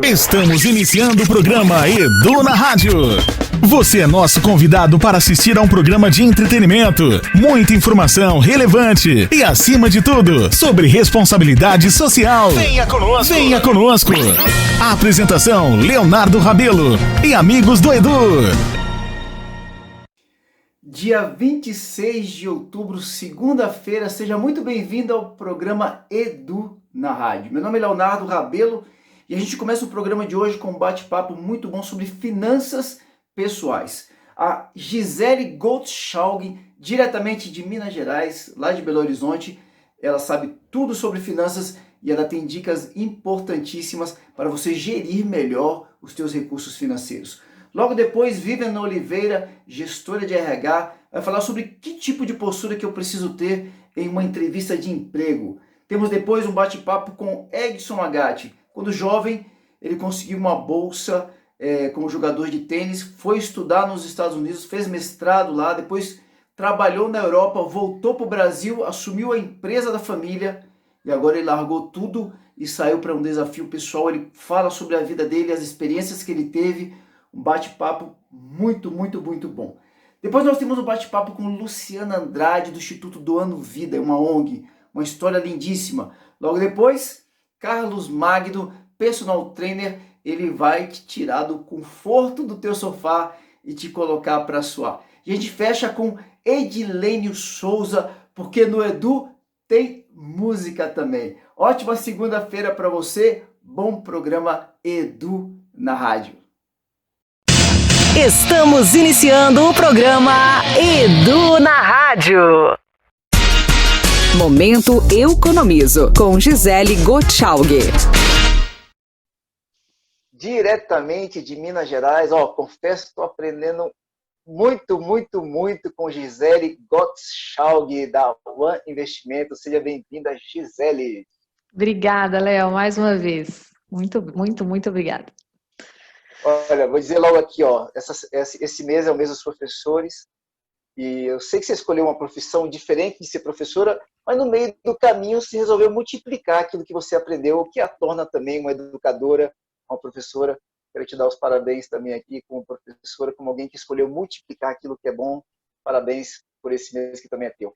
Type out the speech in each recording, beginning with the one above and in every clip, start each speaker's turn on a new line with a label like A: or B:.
A: Estamos iniciando o programa Edu na Rádio. Você é nosso convidado para assistir a um programa de entretenimento, muita informação relevante e, acima de tudo, sobre responsabilidade social. Venha conosco! Venha conosco! A apresentação, Leonardo Rabelo e amigos do Edu.
B: Dia 26 de outubro, segunda-feira, seja muito bem-vindo ao programa Edu na Rádio. Meu nome é Leonardo Rabelo e a gente começa o programa de hoje com um bate-papo muito bom sobre finanças pessoais. A Gisele Gottschalk, diretamente de Minas Gerais, lá de Belo Horizonte, ela sabe tudo sobre finanças e ela tem dicas importantíssimas para você gerir melhor os seus recursos financeiros. Logo depois, Vivian Oliveira, gestora de RH, vai falar sobre que tipo de postura que eu preciso ter em uma entrevista de emprego. Temos depois um bate-papo com Edson Agatti. Quando jovem, ele conseguiu uma bolsa como jogador de tênis, foi estudar nos Estados Unidos, fez mestrado lá, depois trabalhou na Europa, voltou para o Brasil, assumiu a empresa da família e agora ele largou tudo e saiu para um desafio pessoal. Ele fala sobre a vida dele, as experiências que ele teve, um bate-papo muito bom. Depois nós temos um bate-papo com Luciana Andrade, do Instituto Doando Vida, uma ONG, uma história lindíssima. Logo depois, Carlos Magno, personal trainer, ele vai te tirar do conforto do teu sofá e te colocar para suar. E a gente fecha com Edilênio Souza, porque no Edu tem música também. Ótima segunda-feira para você, bom programa Edu na Rádio.
C: Estamos iniciando o programa Edu na Rádio. Momento Eu Economizo, com Gisele Gottschalk.
B: Diretamente de Minas Gerais, confesso que estou aprendendo muito com Gisele Gottschalk, da One Investimento. Seja bem-vinda, Gisele.
D: Obrigada, Léo, mais uma vez. Muito obrigada.
B: Olha, vou dizer logo aqui, esse mês é o mês dos professores e eu sei que você escolheu uma profissão diferente de ser professora, mas no meio do caminho você resolveu multiplicar aquilo que você aprendeu, o que a torna também uma educadora, uma professora. Quero te dar os parabéns também aqui como professora, como alguém que escolheu multiplicar aquilo que é bom. Parabéns por esse mês que também é teu.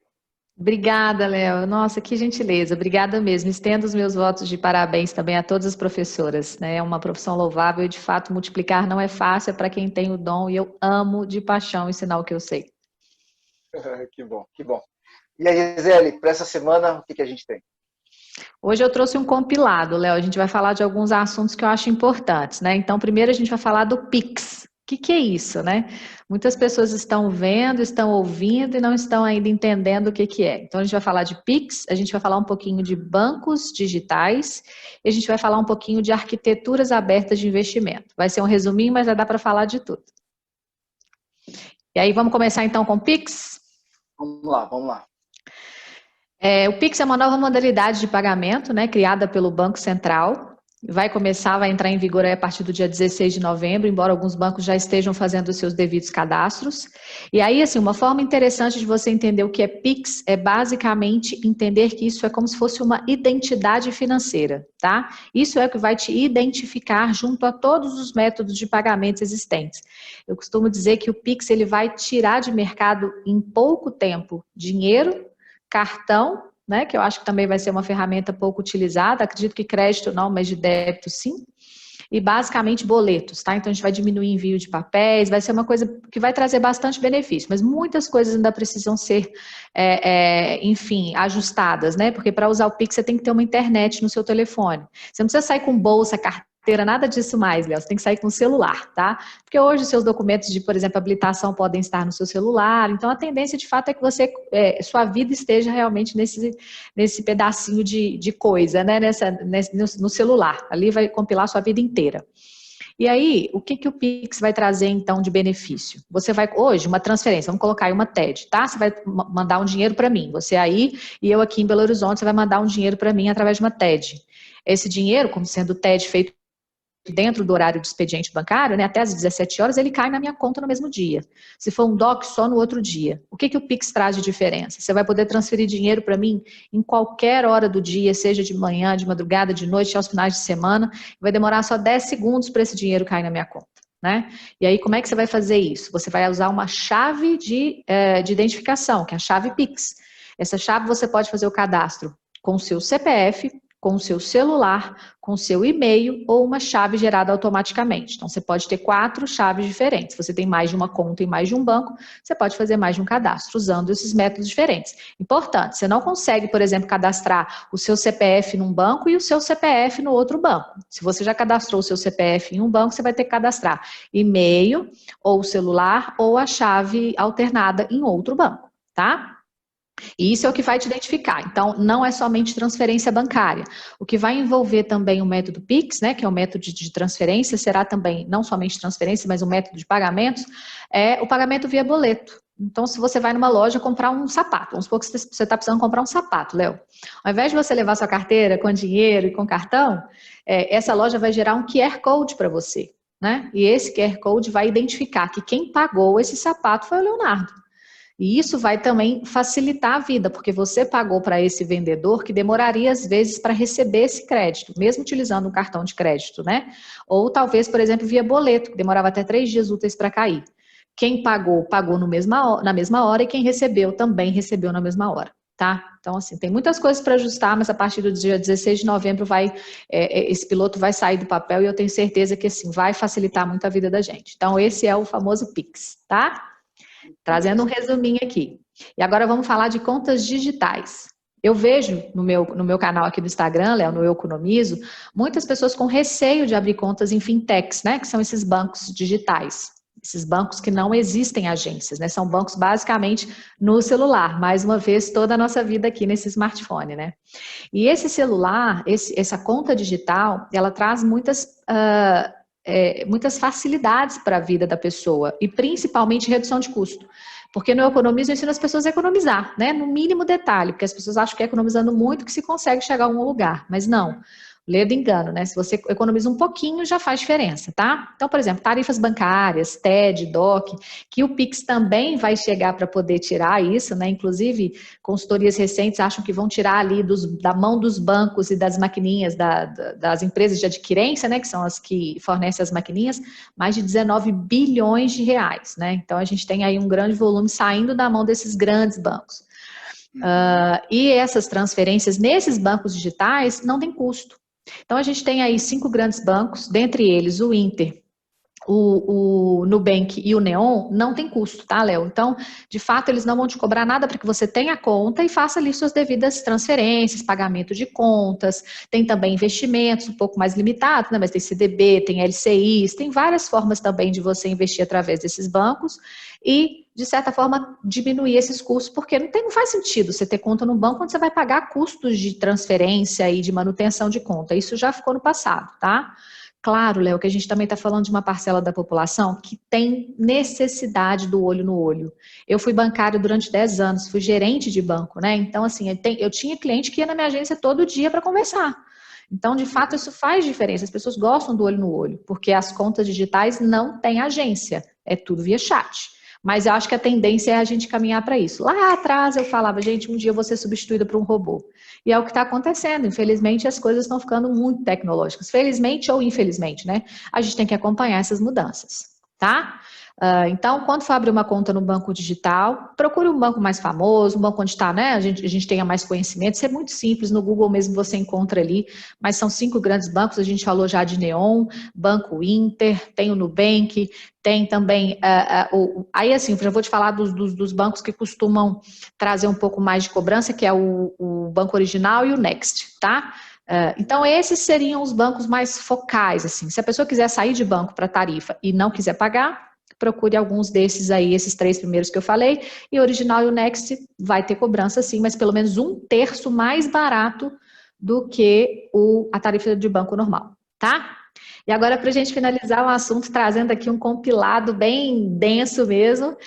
D: Obrigada, Léo. Nossa, que gentileza. Obrigada mesmo. Estendo os meus votos de parabéns também a todas as professoras, né? É uma profissão louvável e, de fato, multiplicar não é fácil, é para quem tem o dom, e eu amo de paixão ensinar o que eu sei.
B: Que bom. E aí, Gisele, para essa semana, o que a gente tem?
D: Hoje eu trouxe um compilado, Léo. A gente vai falar de alguns assuntos que eu acho importantes, né? Então, primeiro a gente vai falar do Pix. O que é isso, né? Muitas pessoas estão vendo, estão ouvindo e não estão ainda entendendo o que é. Então, a gente vai falar de Pix, a gente vai falar um pouquinho de bancos digitais e a gente vai falar um pouquinho de arquiteturas abertas de investimento. Vai ser um resuminho, mas vai dar para falar de tudo. E aí, vamos começar então com o Pix?
B: Vamos lá.
D: O Pix é uma nova modalidade de pagamento, né, criada pelo Banco Central. Vai entrar em vigor a partir do dia 16 de novembro, embora alguns bancos já estejam fazendo os seus devidos cadastros. E aí, assim, uma forma interessante de você entender o que é Pix é basicamente entender que isso é como se fosse uma identidade financeira, tá? Isso é o que vai te identificar junto a todos os métodos de pagamentos existentes. Eu costumo dizer que o Pix ele vai tirar de mercado em pouco tempo dinheiro, cartão, né, que eu acho que também vai ser uma ferramenta pouco utilizada, acredito que crédito não, mas de débito sim, e basicamente boletos, tá? Então a gente vai diminuir envio de papéis, vai ser uma coisa que vai trazer bastante benefício, mas muitas coisas ainda precisam ser, enfim, ajustadas, né? Porque para usar o Pix você tem que ter uma internet no seu telefone. Você não precisa sair com bolsa, carteira, nada disso mais, Léo. Você tem que sair com o celular, tá? Porque hoje os seus documentos de, por exemplo, habilitação podem estar no seu celular. Então, a tendência, de fato, é que sua vida esteja realmente nesse pedacinho de coisa, né? No celular. Ali vai compilar sua vida inteira. E aí, o que o Pix vai trazer, então, de benefício? Você vai, hoje, uma transferência, vamos colocar aí uma TED, tá? Você vai mandar um dinheiro para mim. Você aí e eu aqui em Belo Horizonte, você vai mandar um dinheiro para mim através de uma TED. Esse dinheiro, como sendo TED feito dentro do horário de expediente bancário, né, até às 17 horas, ele cai na minha conta no mesmo dia. Se for um DOC, só no outro dia. O que o Pix traz de diferença? Você vai poder transferir dinheiro para mim em qualquer hora do dia, seja de manhã, de madrugada, de noite, aos finais de semana. Vai demorar só 10 segundos para esse dinheiro cair na minha conta. Né? E aí, como é que você vai fazer isso? Você vai usar uma chave de identificação, que é a chave Pix. Essa chave você pode fazer o cadastro com o seu CPF, com o seu celular, com o seu e-mail ou uma chave gerada automaticamente. Então, você pode ter 4 chaves diferentes. Se você tem mais de uma conta em mais de um banco, você pode fazer mais de um cadastro usando esses métodos diferentes. Importante, você não consegue, por exemplo, cadastrar o seu CPF num banco e o seu CPF no outro banco. Se você já cadastrou o seu CPF em um banco, você vai ter que cadastrar e-mail ou celular ou a chave alternada em outro banco, tá? E isso é o que vai te identificar. Então, não é somente transferência bancária. O que vai envolver também o método Pix, né, que é o método de transferência, será também não somente transferência, mas um método de pagamentos, é o pagamento via boleto. Então, se você vai numa loja comprar um sapato, vamos supor que você está precisando comprar um sapato, Léo. Ao invés de você levar sua carteira com dinheiro e com cartão, essa loja vai gerar um QR Code para você, né? E esse QR Code vai identificar que quem pagou esse sapato foi o Leonardo. E isso vai também facilitar a vida, porque você pagou para esse vendedor que demoraria às vezes para receber esse crédito, mesmo utilizando um cartão de crédito, né? Ou talvez, por exemplo, via boleto, que demorava até 3 dias úteis para cair. Quem pagou, pagou na mesma hora e quem recebeu também recebeu na mesma hora, tá? Então, assim, tem muitas coisas para ajustar, mas a partir do dia 16 de novembro esse piloto vai sair do papel e eu tenho certeza que, assim, vai facilitar muito a vida da gente. Então, esse é o famoso Pix, tá? Trazendo um resuminho aqui. E agora vamos falar de contas digitais. Eu vejo no meu canal aqui do Instagram, Léo, no Eu Economizo, muitas pessoas com receio de abrir contas em fintechs, né? Que são esses bancos digitais. Esses bancos que não existem agências, né? São bancos basicamente no celular. Mais uma vez, toda a nossa vida aqui nesse smartphone, né? E esse celular, essa conta digital, ela traz muitas facilidades para a vida da pessoa e principalmente redução de custo. Porque no Economizo eu ensino as pessoas a economizar, né? No mínimo detalhe, porque as pessoas acham que é economizando muito que se consegue chegar a um lugar, mas não. Lê do engano, né? Se você economiza um pouquinho, já faz diferença, tá? Então, por exemplo, tarifas bancárias, TED, DOC, que o Pix também vai chegar para poder tirar isso, né? Inclusive, consultorias recentes acham que vão tirar ali da mão dos bancos e das maquininhas, das empresas de adquirência, né? Que são as que fornecem as maquininhas, mais de 19 bilhões de reais, né? Então, a gente tem aí um grande volume saindo da mão desses grandes bancos. E essas transferências nesses bancos digitais não tem custo. Então, a gente tem aí 5 grandes bancos, dentre eles o Inter, o Nubank e o Neon, não tem custo, tá, Léo? Então, de fato, eles não vão te cobrar nada para que você tenha conta e faça ali suas devidas transferências, pagamento de contas, tem também investimentos um pouco mais limitados, né? Mas tem CDB, tem LCIs, tem várias formas também de você investir através desses bancos e, de certa forma, diminuir esses custos, porque não faz sentido você ter conta no banco onde você vai pagar custos de transferência e de manutenção de conta. Isso já ficou no passado, tá? Claro, Léo, que a gente também está falando de uma parcela da população que tem necessidade do olho no olho. Eu fui bancária durante 10 anos, fui gerente de banco, né? Então, assim, eu tinha cliente que ia na minha agência todo dia para conversar. Então, de fato, isso faz diferença. As pessoas gostam do olho no olho, porque as contas digitais não têm agência, é tudo via chat. Mas eu acho que a tendência é a gente caminhar para isso. Lá atrás eu falava, gente, um dia eu vou ser substituída por um robô. E é o que está acontecendo. Infelizmente, as coisas estão ficando muito tecnológicas. Felizmente ou infelizmente, né? A gente tem que acompanhar essas mudanças, tá? Então, quando for abrir uma conta no banco digital, procure um banco mais famoso, um banco onde está, né? A gente tenha mais conhecimento. Isso é muito simples, no Google mesmo você encontra ali, mas são 5 grandes bancos, a gente falou já de Neon, Banco Inter, tem o Nubank, tem também, aí assim, eu já vou te falar dos bancos que costumam trazer um pouco mais de cobrança, que é o Banco Original e o Next, tá? Então, esses seriam os bancos mais focais, assim. Se a pessoa quiser sair de banco para tarifa e não quiser pagar, procure alguns desses aí, esses 3 primeiros que eu falei, e o Original e o Next vai ter cobrança sim, mas pelo menos 1/3 mais barato do que a tarifa de banco normal, tá? E agora, para a gente finalizar o assunto, trazendo aqui um compilado bem denso mesmo,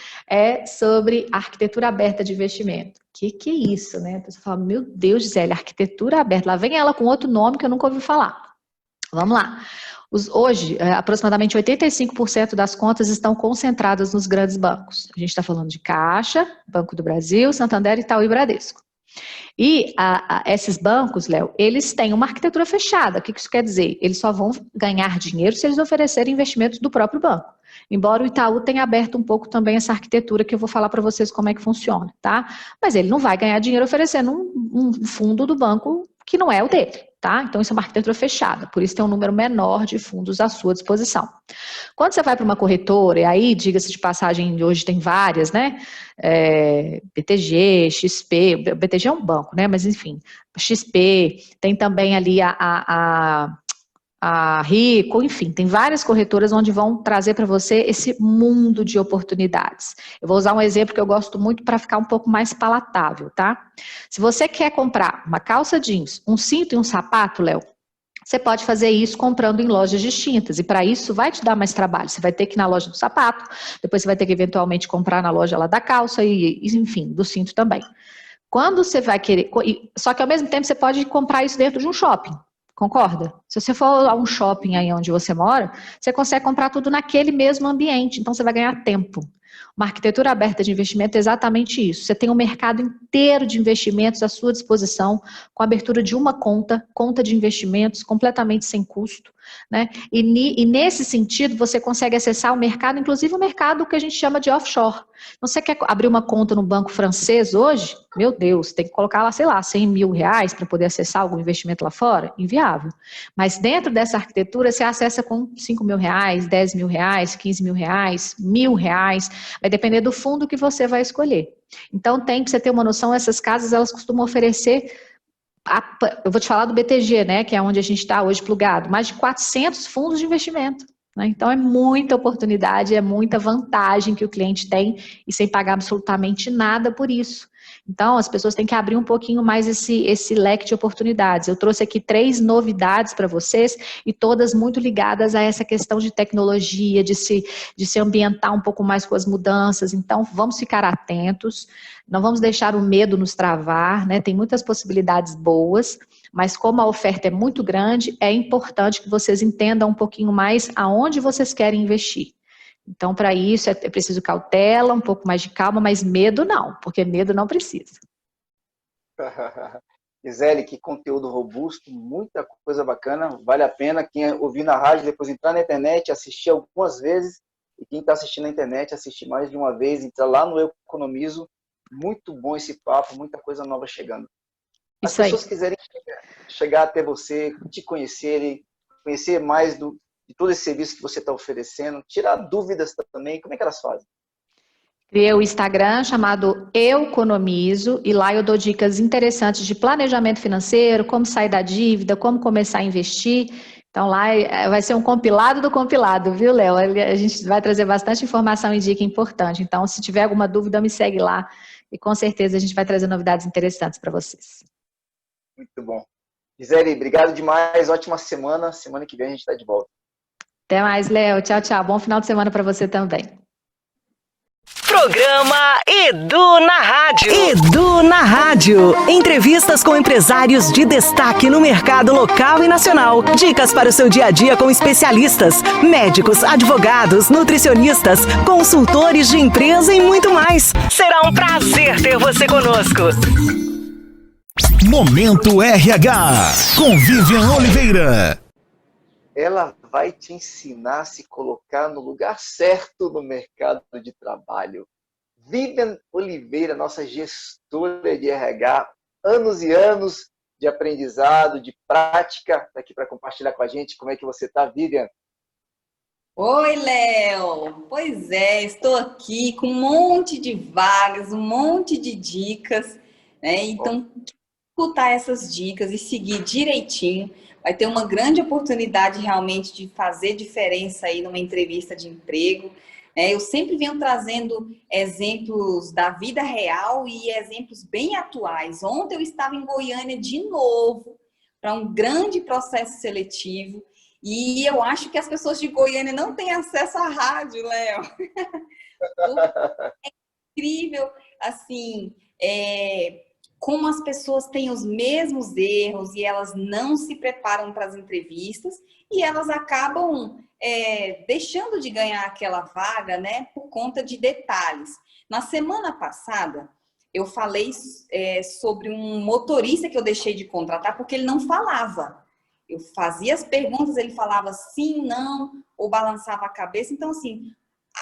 D: sobre arquitetura aberta de investimento. Que é isso, né? A pessoa fala, meu Deus, Gisele, arquitetura aberta. Lá vem ela com outro nome que eu nunca ouvi falar. Vamos lá. Hoje, aproximadamente 85% das contas estão concentradas nos grandes bancos. A gente está falando de Caixa, Banco do Brasil, Santander, Itaú e Bradesco. E esses bancos, Léo, eles têm uma arquitetura fechada. O que isso quer dizer? Eles só vão ganhar dinheiro se eles oferecerem investimentos do próprio banco. Embora o Itaú tenha aberto um pouco também essa arquitetura, que eu vou falar para vocês como é que funciona, tá? Mas ele não vai ganhar dinheiro oferecendo um fundo do banco que não é o dele, tá? Então isso é uma arquitetura fechada, por isso tem um número menor de fundos à sua disposição. Quando você vai para uma corretora, e aí, diga-se de passagem, hoje tem várias, né? BTG, XP, BTG é um banco, né? Mas enfim, XP, tem também ali a Rico, enfim, tem várias corretoras onde vão trazer para você esse mundo de oportunidades. Eu vou usar um exemplo que eu gosto muito para ficar um pouco mais palatável, tá? Se você quer comprar uma calça jeans, um cinto e um sapato, Léo, você pode fazer isso comprando em lojas distintas, e para isso vai te dar mais trabalho. Você vai ter que ir na loja do sapato, depois você vai ter que eventualmente comprar na loja lá da calça e enfim, do cinto também. Quando você vai querer... Só que ao mesmo tempo você pode comprar isso dentro de um shopping. Concorda? Se você for a um shopping aí onde você mora, você consegue comprar tudo naquele mesmo ambiente, então você vai ganhar tempo. Uma arquitetura aberta de investimento é exatamente isso. Você tem um mercado inteiro de investimentos à sua disposição, com a abertura de uma conta de investimentos completamente sem custo, né? E nesse sentido, você consegue acessar o mercado, inclusive o mercado que a gente chama de offshore. Então, você quer abrir uma conta no banco francês hoje? Meu Deus, tem que colocar lá, sei lá, 100 mil reais para poder acessar algum investimento lá fora? Inviável. Mas dentro dessa arquitetura, você acessa com 5 mil reais, 10 mil reais, 15 mil reais, R$1.000, vai depender do fundo que você vai escolher. Então, para você ter uma noção, essas casas, elas costumam oferecer, eu vou te falar do BTG, né, que é onde a gente está hoje plugado, mais de 400 fundos de investimento. Né? Então, é muita oportunidade, é muita vantagem que o cliente tem e sem pagar absolutamente nada por isso. Então, as pessoas têm que abrir um pouquinho mais esse leque de oportunidades. Eu trouxe aqui 3 novidades para vocês e todas muito ligadas a essa questão de tecnologia, de se ambientar um pouco mais com as mudanças. Então, vamos ficar atentos, não vamos deixar o medo nos travar, né? Tem muitas possibilidades boas, mas como a oferta é muito grande, é importante que vocês entendam um pouquinho mais aonde vocês querem investir. Então, para isso, é preciso cautela, um pouco mais de calma, mas medo não, porque medo não precisa.
B: Gisele, que conteúdo robusto, muita coisa bacana, vale a pena quem ouvir na rádio, depois entrar na internet, assistir algumas vezes, e quem está assistindo na internet, assistir mais de uma vez, entrar lá no Eu Economizo, muito bom esse papo, muita coisa nova chegando. As pessoas quiserem chegar até você, te conhecerem, conhecer mais de todo esse serviço que você está oferecendo, tirar dúvidas também, como é que elas fazem?
D: Criei o Instagram chamado Eu Economizo e lá eu dou dicas interessantes de planejamento financeiro, como sair da dívida, como começar a investir. Então lá vai ser um compilado do compilado, viu, Léo? A gente vai trazer bastante informação e dica importante. Então, se tiver alguma dúvida, me segue lá e com certeza a gente vai trazer novidades interessantes para vocês.
B: Muito bom. Gisele, obrigado demais, ótima semana. Semana que vem a gente está de volta.
D: Até mais, Léo. Tchau, tchau. Bom final de semana para você também.
C: Programa Edu na Rádio. Edu na Rádio. Entrevistas com empresários de destaque no mercado local e nacional. Dicas para o seu dia a dia com especialistas, médicos, advogados, nutricionistas, consultores de empresa e muito mais. Será um prazer ter você conosco.
A: Momento RH, com Vivian Oliveira.
B: Ela vai te ensinar a se colocar no lugar certo no mercado de trabalho. Vivian Oliveira, nossa gestora de RH, anos e anos de aprendizado, de prática, está aqui para compartilhar com a gente. Como é que você está, Vivian?
E: Oi, Léo! Pois é, estou aqui com um monte de vagas, um monte de dicas, né? Então, escutar essas dicas e seguir direitinho, vai ter uma grande oportunidade realmente de fazer diferença aí numa entrevista de emprego. Eu sempre venho trazendo exemplos da vida real e exemplos bem atuais. Ontem eu estava em Goiânia de novo para um grande processo seletivo e eu acho que as pessoas de Goiânia não têm acesso à rádio, Léo. É incrível, assim, como as pessoas têm os mesmos erros e elas não se preparam para as entrevistas e elas acabam deixando de ganhar aquela vaga, né, por conta de detalhes. Na semana passada, eu falei sobre um motorista que eu deixei de contratar porque ele não falava. Eu fazia as perguntas, ele falava sim, não, ou balançava a cabeça. Então, assim,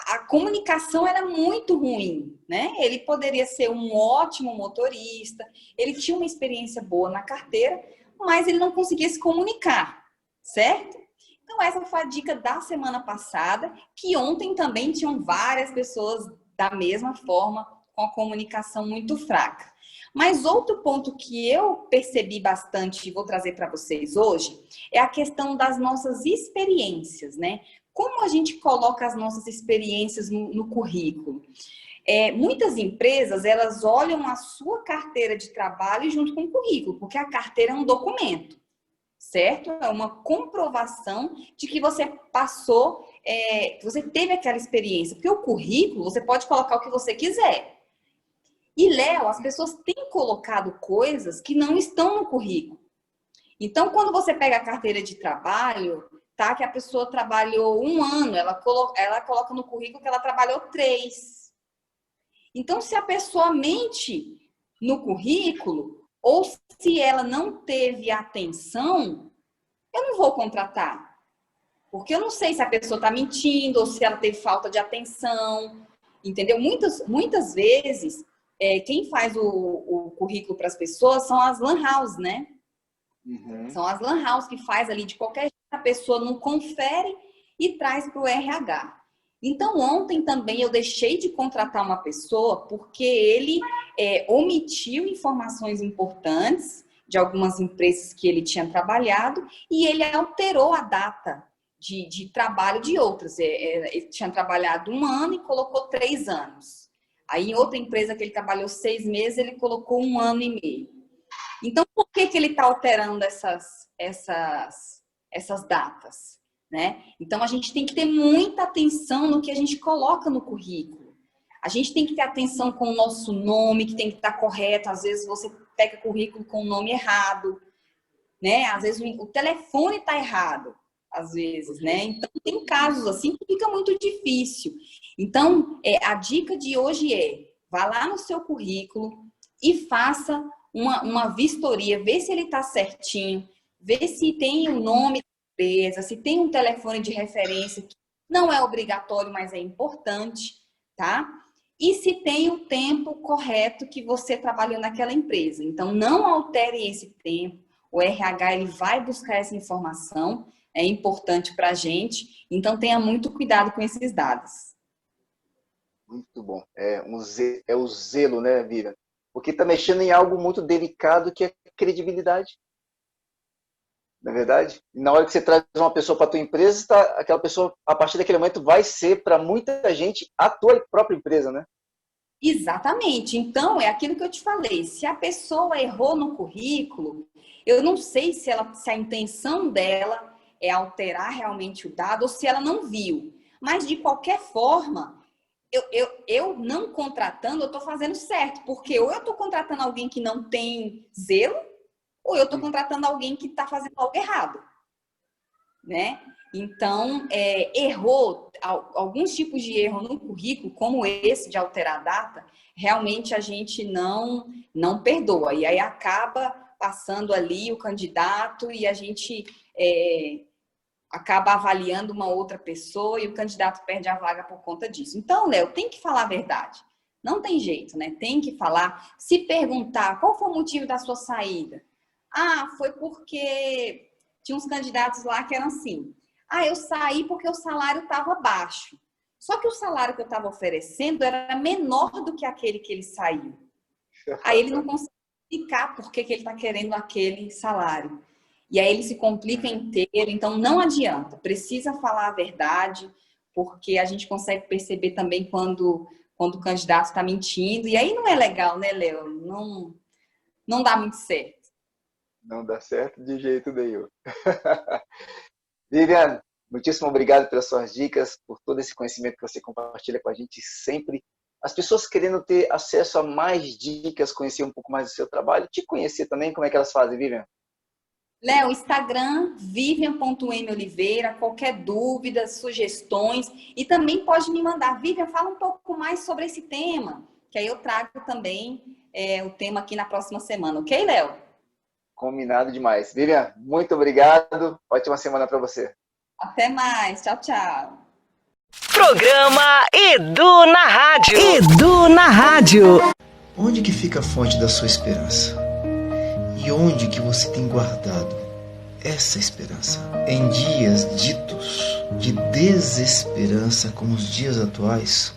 E: a comunicação era muito ruim, né? Ele poderia ser um ótimo motorista, ele tinha uma experiência boa na carteira, mas ele não conseguia se comunicar, certo? Então, essa foi a dica da semana passada, que ontem também tinham várias pessoas da mesma forma, com a comunicação muito fraca. Mas outro ponto que eu percebi bastante e vou trazer para vocês hoje é a questão das nossas experiências, né? Como a gente coloca as nossas experiências no currículo? Muitas empresas, elas olham a sua carteira de trabalho junto com o currículo, porque a carteira é um documento, certo? É uma comprovação de que você passou, que você teve aquela experiência. Porque o currículo, você pode colocar o que você quiser. E, Léo, as pessoas têm colocado coisas que não estão no currículo. Então, quando você pega a carteira de trabalho, tá, que a pessoa trabalhou 1 ano, ela coloca no currículo que ela trabalhou 3. Então, se a pessoa mente no currículo, ou se ela não teve atenção, eu não vou contratar. Porque eu não sei se a pessoa está mentindo ou se ela teve falta de atenção, entendeu? Muitas vezes, quem faz o currículo para as pessoas são as lan house, né? Uhum. São as lan house que faz ali de qualquer jeito, a pessoa não confere e traz para o RH. Então, ontem também eu deixei de contratar uma pessoa porque ele omitiu informações importantes de algumas empresas que ele tinha trabalhado e ele alterou a data de trabalho de outras. Ele tinha trabalhado 1 ano e colocou 3 anos. Aí, em outra empresa que ele trabalhou 6 meses, ele colocou 1 ano e meio. Então, por que ele está alterando essas datas? Né? Então, a gente tem que ter muita atenção no que a gente coloca no currículo. A gente tem que ter atenção com o nosso nome, que tem que estar correto. Às vezes, você pega currículo com o nome errado, né? Às vezes, o telefone está errado, às vezes, né? Então, tem casos assim que fica muito difícil. Então, a dica de hoje vá lá no seu currículo e faça uma vistoria, vê se ele está certinho, vê se tem o nome da empresa, se tem um telefone de referência, que não é obrigatório, mas é importante, tá? E se tem o tempo correto que você trabalhou naquela empresa. Então, não altere esse tempo, o RH ele vai buscar essa informação, é importante para a gente, então tenha muito cuidado com esses dados.
B: Muito bom. É o zelo, né, Vivian? Porque está mexendo em algo muito delicado que é credibilidade. Não é verdade? E na hora que você traz uma pessoa para a tua empresa, aquela pessoa, a partir daquele momento, vai ser para muita gente a tua própria empresa, né?
E: Exatamente. Então, é aquilo que eu te falei. Se a pessoa errou no currículo, eu não sei se a intenção dela é alterar realmente o dado ou se ela não viu. Mas, de qualquer forma, eu não contratando, eu estou fazendo certo. Porque ou eu estou contratando alguém que não tem zelo, ou eu estou contratando alguém que está fazendo algo errado, né? Então, errou, alguns tipos de erro no currículo, como esse de alterar a data, realmente a gente não perdoa. E aí acaba passando ali o candidato e a gente acaba avaliando uma outra pessoa e o candidato perde a vaga por conta disso. Então, Léo, tem que falar a verdade. Não tem jeito, né? Tem que falar. Se perguntar qual foi o motivo da sua saída. Ah, foi porque tinha uns candidatos lá que eram assim. Ah, eu saí porque o salário estava baixo. Só que o salário que eu estava oferecendo era menor do que aquele que ele saiu. Aí ele não consegue explicar por que ele está querendo aquele salário. E aí ele se complica inteiro. Então, não adianta. Precisa falar a verdade, porque a gente consegue perceber também quando o candidato está mentindo. E aí não é legal, né, Léo? Não dá muito certo.
B: Não dá certo de jeito nenhum. Vivian, muitíssimo obrigado pelas suas dicas, por todo esse conhecimento que você compartilha com a gente sempre. as pessoas querendo ter acesso a mais dicas, conhecer um pouco mais do seu trabalho, te conhecer também, como é que elas fazem, Vivian?
E: Léo, Instagram, vivian.moliveira, qualquer dúvida, sugestões, e também pode me mandar, Vivian, fala um pouco mais sobre esse tema, que aí eu trago também o tema aqui na próxima semana, ok, Léo?
B: Combinado demais. Vivian, muito obrigado. Ótima semana para você.
E: Até mais, tchau, tchau.
C: Programa Edu na Rádio. Edu na Rádio.
F: Onde que fica a fonte da sua esperança? E onde que você tem guardado essa esperança? Em dias ditos de desesperança como os dias atuais,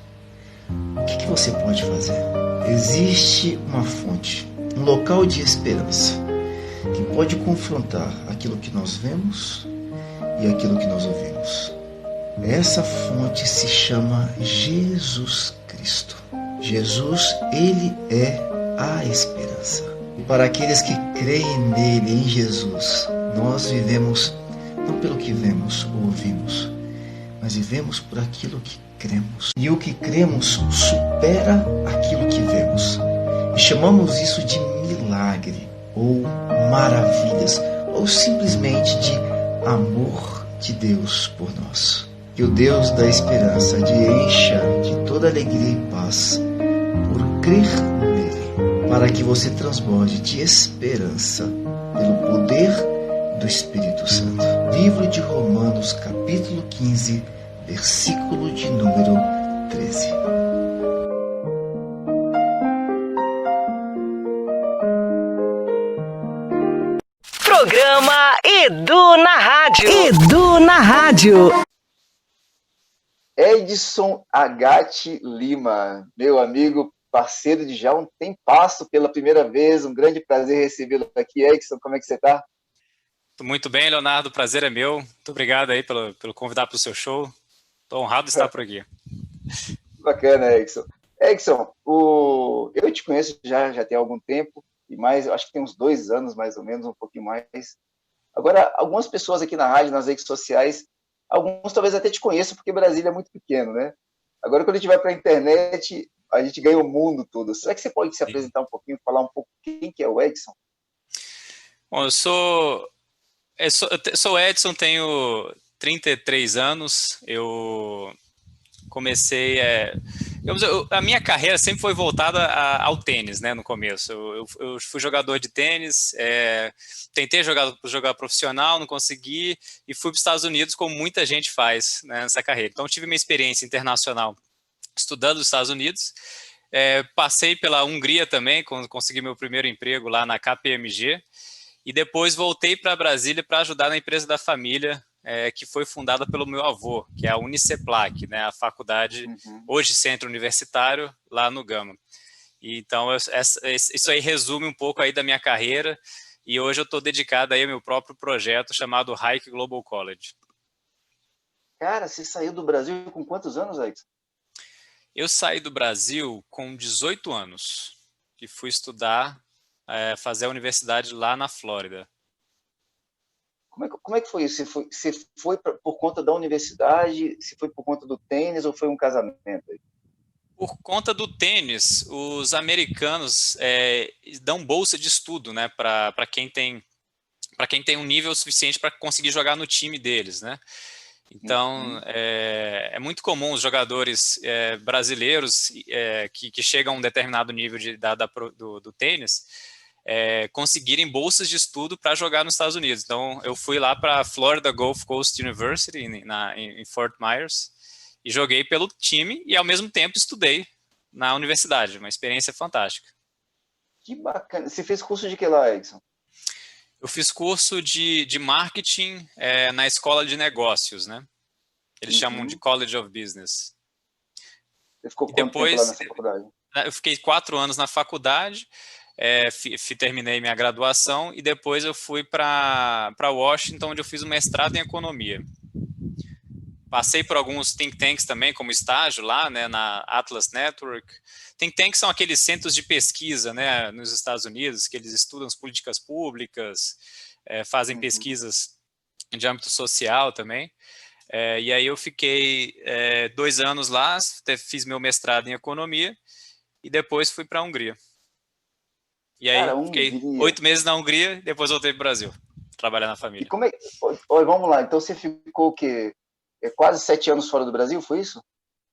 F: o que você pode fazer? Existe uma fonte, um local de esperança que pode confrontar aquilo que nós vemos e aquilo que nós ouvimos. Essa fonte se chama Jesus Cristo. Jesus, ele é a esperança. E para aqueles que creem nele, em Jesus, nós vivemos não pelo que vemos ou ouvimos, mas vivemos por aquilo que cremos. E o que cremos supera aquilo que vemos. E chamamos isso de milagre, ou maravilhas, ou simplesmente de amor de Deus por nós. Que o Deus da esperança te encha de toda alegria e paz por crer nele, para que você transborde de esperança pelo poder do Espírito Santo. Livro de Romanos, capítulo 15, versículo de número 13.
C: Programa Edu na Rádio. Edu na Rádio.
B: Edson Agati Lima, meu amigo, parceiro de já um tempasso pela primeira vez. Um grande prazer recebê-lo aqui. Edson, como é que você está?
G: Muito bem, Leonardo, o prazer é meu. Muito obrigado aí pelo convidar para o seu show. Estou honrado de estar por aqui.
B: Bacana, Edson. Edson, eu te conheço já tem algum tempo, e mais, eu acho que tem uns 2 anos, mais ou menos, um pouquinho mais. Agora, algumas pessoas aqui na rádio, nas redes sociais, alguns talvez até te conheçam, porque Brasília é muito pequeno, né? Agora, quando a gente vai para a internet, a gente ganha o mundo todo. Será que você pode se apresentar um pouquinho, falar um pouco quem que é o Edson?
G: Bom, eu sou Edson, tenho 33 anos. Eu comecei... a minha carreira sempre foi voltada ao tênis, né, no começo. Eu fui jogador de tênis, tentei jogar profissional, não consegui, e fui para os Estados Unidos, como muita gente faz, né, nessa carreira. Então, tive uma experiência internacional estudando nos Estados Unidos. Passei pela Hungria também, consegui meu primeiro emprego lá na KPMG, e depois voltei para Brasília para ajudar na empresa da família, que foi fundada pelo meu avô, que é a Uniceplac, né, a faculdade, hoje centro universitário, lá no Gama. E, então, isso aí resume um pouco aí da minha carreira, e hoje eu estou dedicado aí ao meu próprio projeto chamado Hike Global College.
B: Cara, você saiu do Brasil com quantos anos, Edson?
G: Eu saí do Brasil com 18 anos, e fui estudar, fazer a universidade lá na Flórida.
B: Como é que foi isso? Você foi por conta da universidade? Se foi por conta do tênis ou foi um casamento?
G: Por conta do tênis, os americanos dão bolsa de estudo, né, para quem tem um nível suficiente para conseguir jogar no time deles, né? Então, é muito comum os jogadores brasileiros que chegam a um determinado nível do tênis conseguirem bolsas de estudo para jogar nos Estados Unidos. Então, eu fui lá para a Florida Gulf Coast University, em Fort Myers, e joguei pelo time e, ao mesmo tempo, estudei na universidade. Uma experiência fantástica.
B: Que bacana. Você fez curso de que lá, Edson?
G: Eu fiz curso de marketing na escola de negócios, né? Eles chamam de College of Business.
B: Você ficou quanto tempo lá nessa faculdade?
G: Eu fiquei 4 anos na faculdade, terminei minha graduação e depois eu fui para Washington, onde eu fiz um mestrado em economia. Passei por alguns think tanks também, como estágio lá, né, na Atlas Network. Think tanks são aqueles centros de pesquisa, né, nos Estados Unidos, que eles estudam as políticas públicas, fazem pesquisas de âmbito social também. E aí eu fiquei 2 anos lá, fiz meu mestrado em economia e depois fui para a Hungria. E
B: Cara,
G: aí fiquei
B: Hungria.
G: 8 meses na Hungria e depois voltei para o Brasil, trabalhar na
B: E
G: família.
B: como é. Oi, vamos lá. Então você ficou o quê? Quase 7 anos fora do Brasil, foi isso?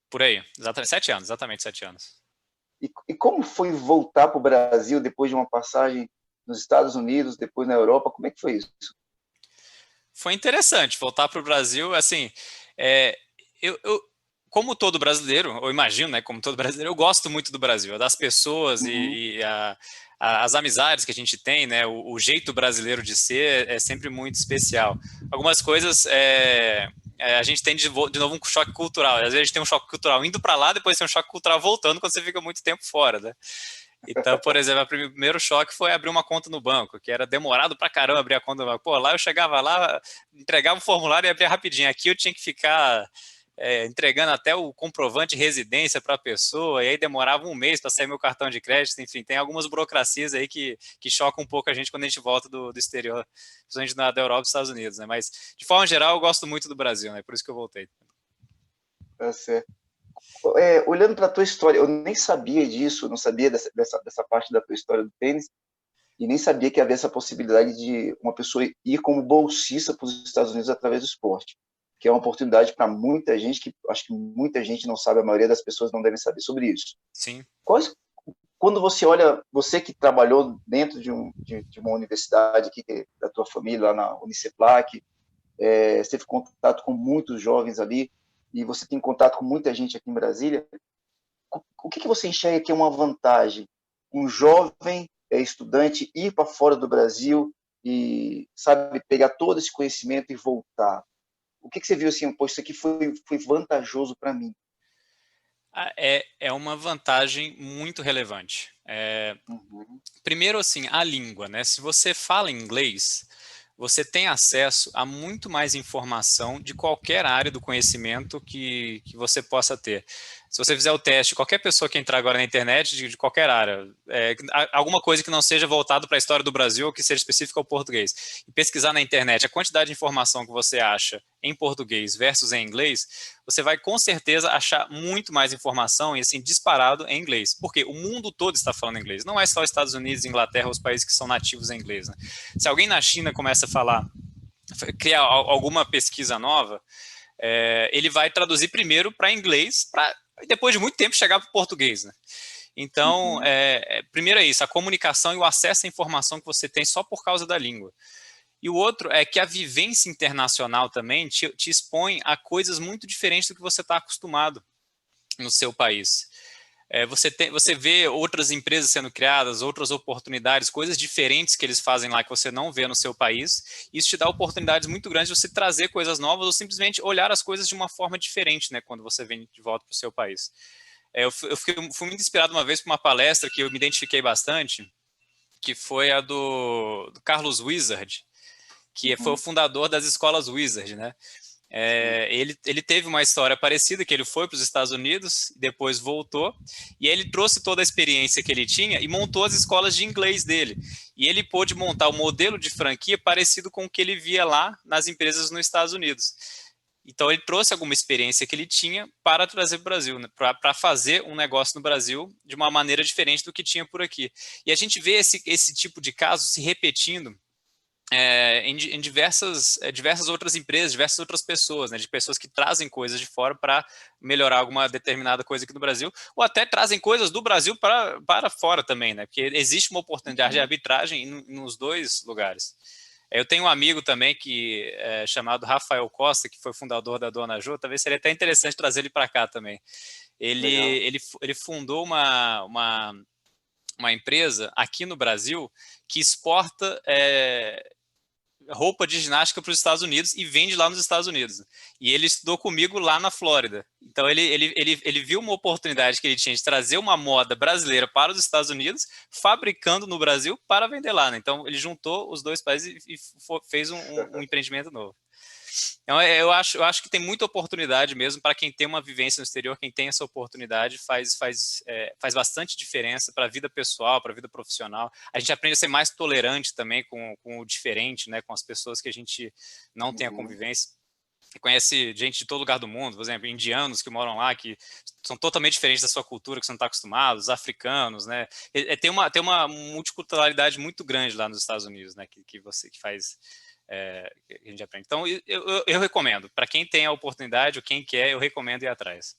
G: Por aí, exatamente 7 anos, exatamente 7 anos.
B: E como foi voltar para o Brasil depois de uma passagem nos Estados Unidos, depois na Europa? Como é que foi isso?
G: Foi interessante voltar para o Brasil, assim, eu, como todo brasileiro, eu imagino, né, como todo brasileiro, eu gosto muito do Brasil, das pessoas
B: Uhum.
G: e as amizades que a gente tem, né, o jeito brasileiro de ser é sempre muito especial. Algumas coisas a gente tem de novo um choque cultural, às vezes a gente tem um choque cultural indo para lá, depois tem um choque cultural voltando quando você fica muito tempo fora, né? Então, por exemplo, o primeiro choque foi abrir uma conta no banco, que era demorado pra caramba abrir a conta no banco. Pô, lá eu chegava lá, entregava o formulário e abria rapidinho. Aqui eu tinha que ficar entregando até o comprovante de residência para a pessoa, e aí demorava um mês para sair meu cartão de crédito. Enfim, tem algumas burocracias aí que chocam um pouco a gente quando a gente volta do exterior, principalmente da Europa e dos Estados Unidos, né? Mas, de forma geral, eu gosto muito do Brasil, né? Por isso que eu voltei.
B: Tá certo. Olhando para a tua história, eu nem sabia disso, não sabia dessa parte da tua história do tênis, e nem sabia que havia essa possibilidade de uma pessoa ir como bolsista para os Estados Unidos através do esporte, que é uma oportunidade para muita gente, que acho que muita gente não sabe, a maioria das pessoas não devem saber sobre isso.
G: Sim.
B: Quando você olha, você que trabalhou dentro de uma universidade aqui, da tua família, lá na Uniceplac, você teve contato com muitos jovens ali, e você tem contato com muita gente aqui em Brasília, o que você enxerga que é uma vantagem? Um jovem estudante ir para fora do Brasil e, sabe, pegar todo esse conhecimento e voltar. O que você viu assim, pô, isso aqui foi vantajoso para mim?
G: É uma vantagem muito relevante.
B: Uhum.
G: Primeiro, assim, a língua, né? Se você fala inglês, você tem acesso a muito mais informação de qualquer área do conhecimento que você possa ter. Se você fizer o teste, qualquer pessoa que entrar agora na internet, de qualquer área, alguma coisa que não seja voltado para a história do Brasil ou que seja específica ao português, e pesquisar na internet a quantidade de informação que você acha em português versus em inglês, você vai com certeza achar muito mais informação e assim disparado em inglês, porque o mundo todo está falando inglês, não é só os Estados Unidos, Inglaterra, os países que são nativos em inglês, né? Se alguém na China começa a falar, criar alguma pesquisa nova, ele vai traduzir primeiro para inglês, para depois de muito tempo chegar para o português, né? Então, primeiro é isso, a comunicação e o acesso à informação que você tem só por causa da língua. E o outro é que a vivência internacional também te expõe a coisas muito diferentes do que você está acostumado no seu país. Você vê outras empresas sendo criadas, outras oportunidades, coisas diferentes que eles fazem lá que você não vê no seu país. Isso te dá oportunidades muito grandes de você trazer coisas novas ou simplesmente olhar as coisas de uma forma diferente, né, quando você vem de volta para o seu país. Eu fui muito inspirado uma vez por uma palestra que eu me identifiquei bastante, que foi a do Carlos Wizard, que foi o fundador das escolas Wizard, né? Ele teve uma história parecida, que ele foi para os Estados Unidos, depois voltou, e aí ele trouxe toda a experiência que ele tinha e montou as escolas de inglês dele. E ele pôde montar o modelo de franquia parecido com o que ele via lá nas empresas nos Estados Unidos. Então ele trouxe alguma experiência que ele tinha para trazer para o Brasil, né? Para fazer um negócio no Brasil de uma maneira diferente do que tinha por aqui. E a gente vê esse tipo de caso se repetindo em diversas outras empresas, diversas outras pessoas, né, de pessoas que trazem coisas de fora para melhorar alguma determinada coisa aqui no Brasil, ou até trazem coisas do Brasil para fora também, né, porque existe uma oportunidade de arbitragem nos dois lugares. Eu tenho um amigo também que chamado Rafael Costa, que foi fundador da Dona Jô, talvez seria até interessante trazer ele para cá também. Ele fundou uma empresa aqui no Brasil que exporta roupa de ginástica para os Estados Unidos e vende lá nos Estados Unidos. E ele estudou comigo lá na Flórida. Então ele viu uma oportunidade que ele tinha de trazer uma moda brasileira para os Estados Unidos, fabricando no Brasil para vender lá, né? Então ele juntou os dois países e fez um empreendimento novo. Então eu acho que tem muita oportunidade mesmo para quem tem uma vivência no exterior, quem tem essa oportunidade faz bastante diferença para a vida pessoal, para a vida profissional. A gente aprende a ser mais tolerante também com o diferente, né, com as pessoas que a gente não tem a convivência. conhece gente de todo lugar do mundo, por exemplo, indianos que moram lá, que são totalmente diferentes da sua cultura, que você não está acostumado, os africanos, né? Tem uma multiculturalidade muito grande lá nos Estados Unidos, né? Que faz, que a gente aprende. Então, eu recomendo. Para quem tem a oportunidade, ou quem quer, eu recomendo ir atrás.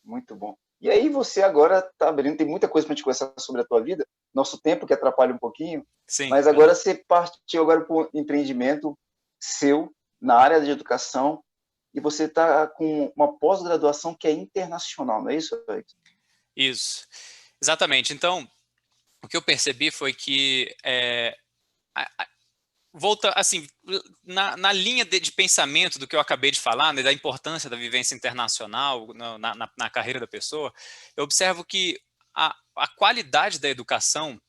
B: Muito bom. E aí você agora está abrindo, tem muita coisa para a gente conversar sobre a tua vida, nosso tempo que atrapalha um pouquinho,
G: Sim,
B: mas agora você partiu agora para um empreendimento seu, na área de educação, e você está com uma pós-graduação que é internacional, não é isso, Alex?
G: Isso, exatamente. Então, o que eu percebi foi que volta, assim, na linha de pensamento do que eu acabei de falar, né, da importância da vivência internacional na carreira da pessoa, eu observo que a qualidade da educação,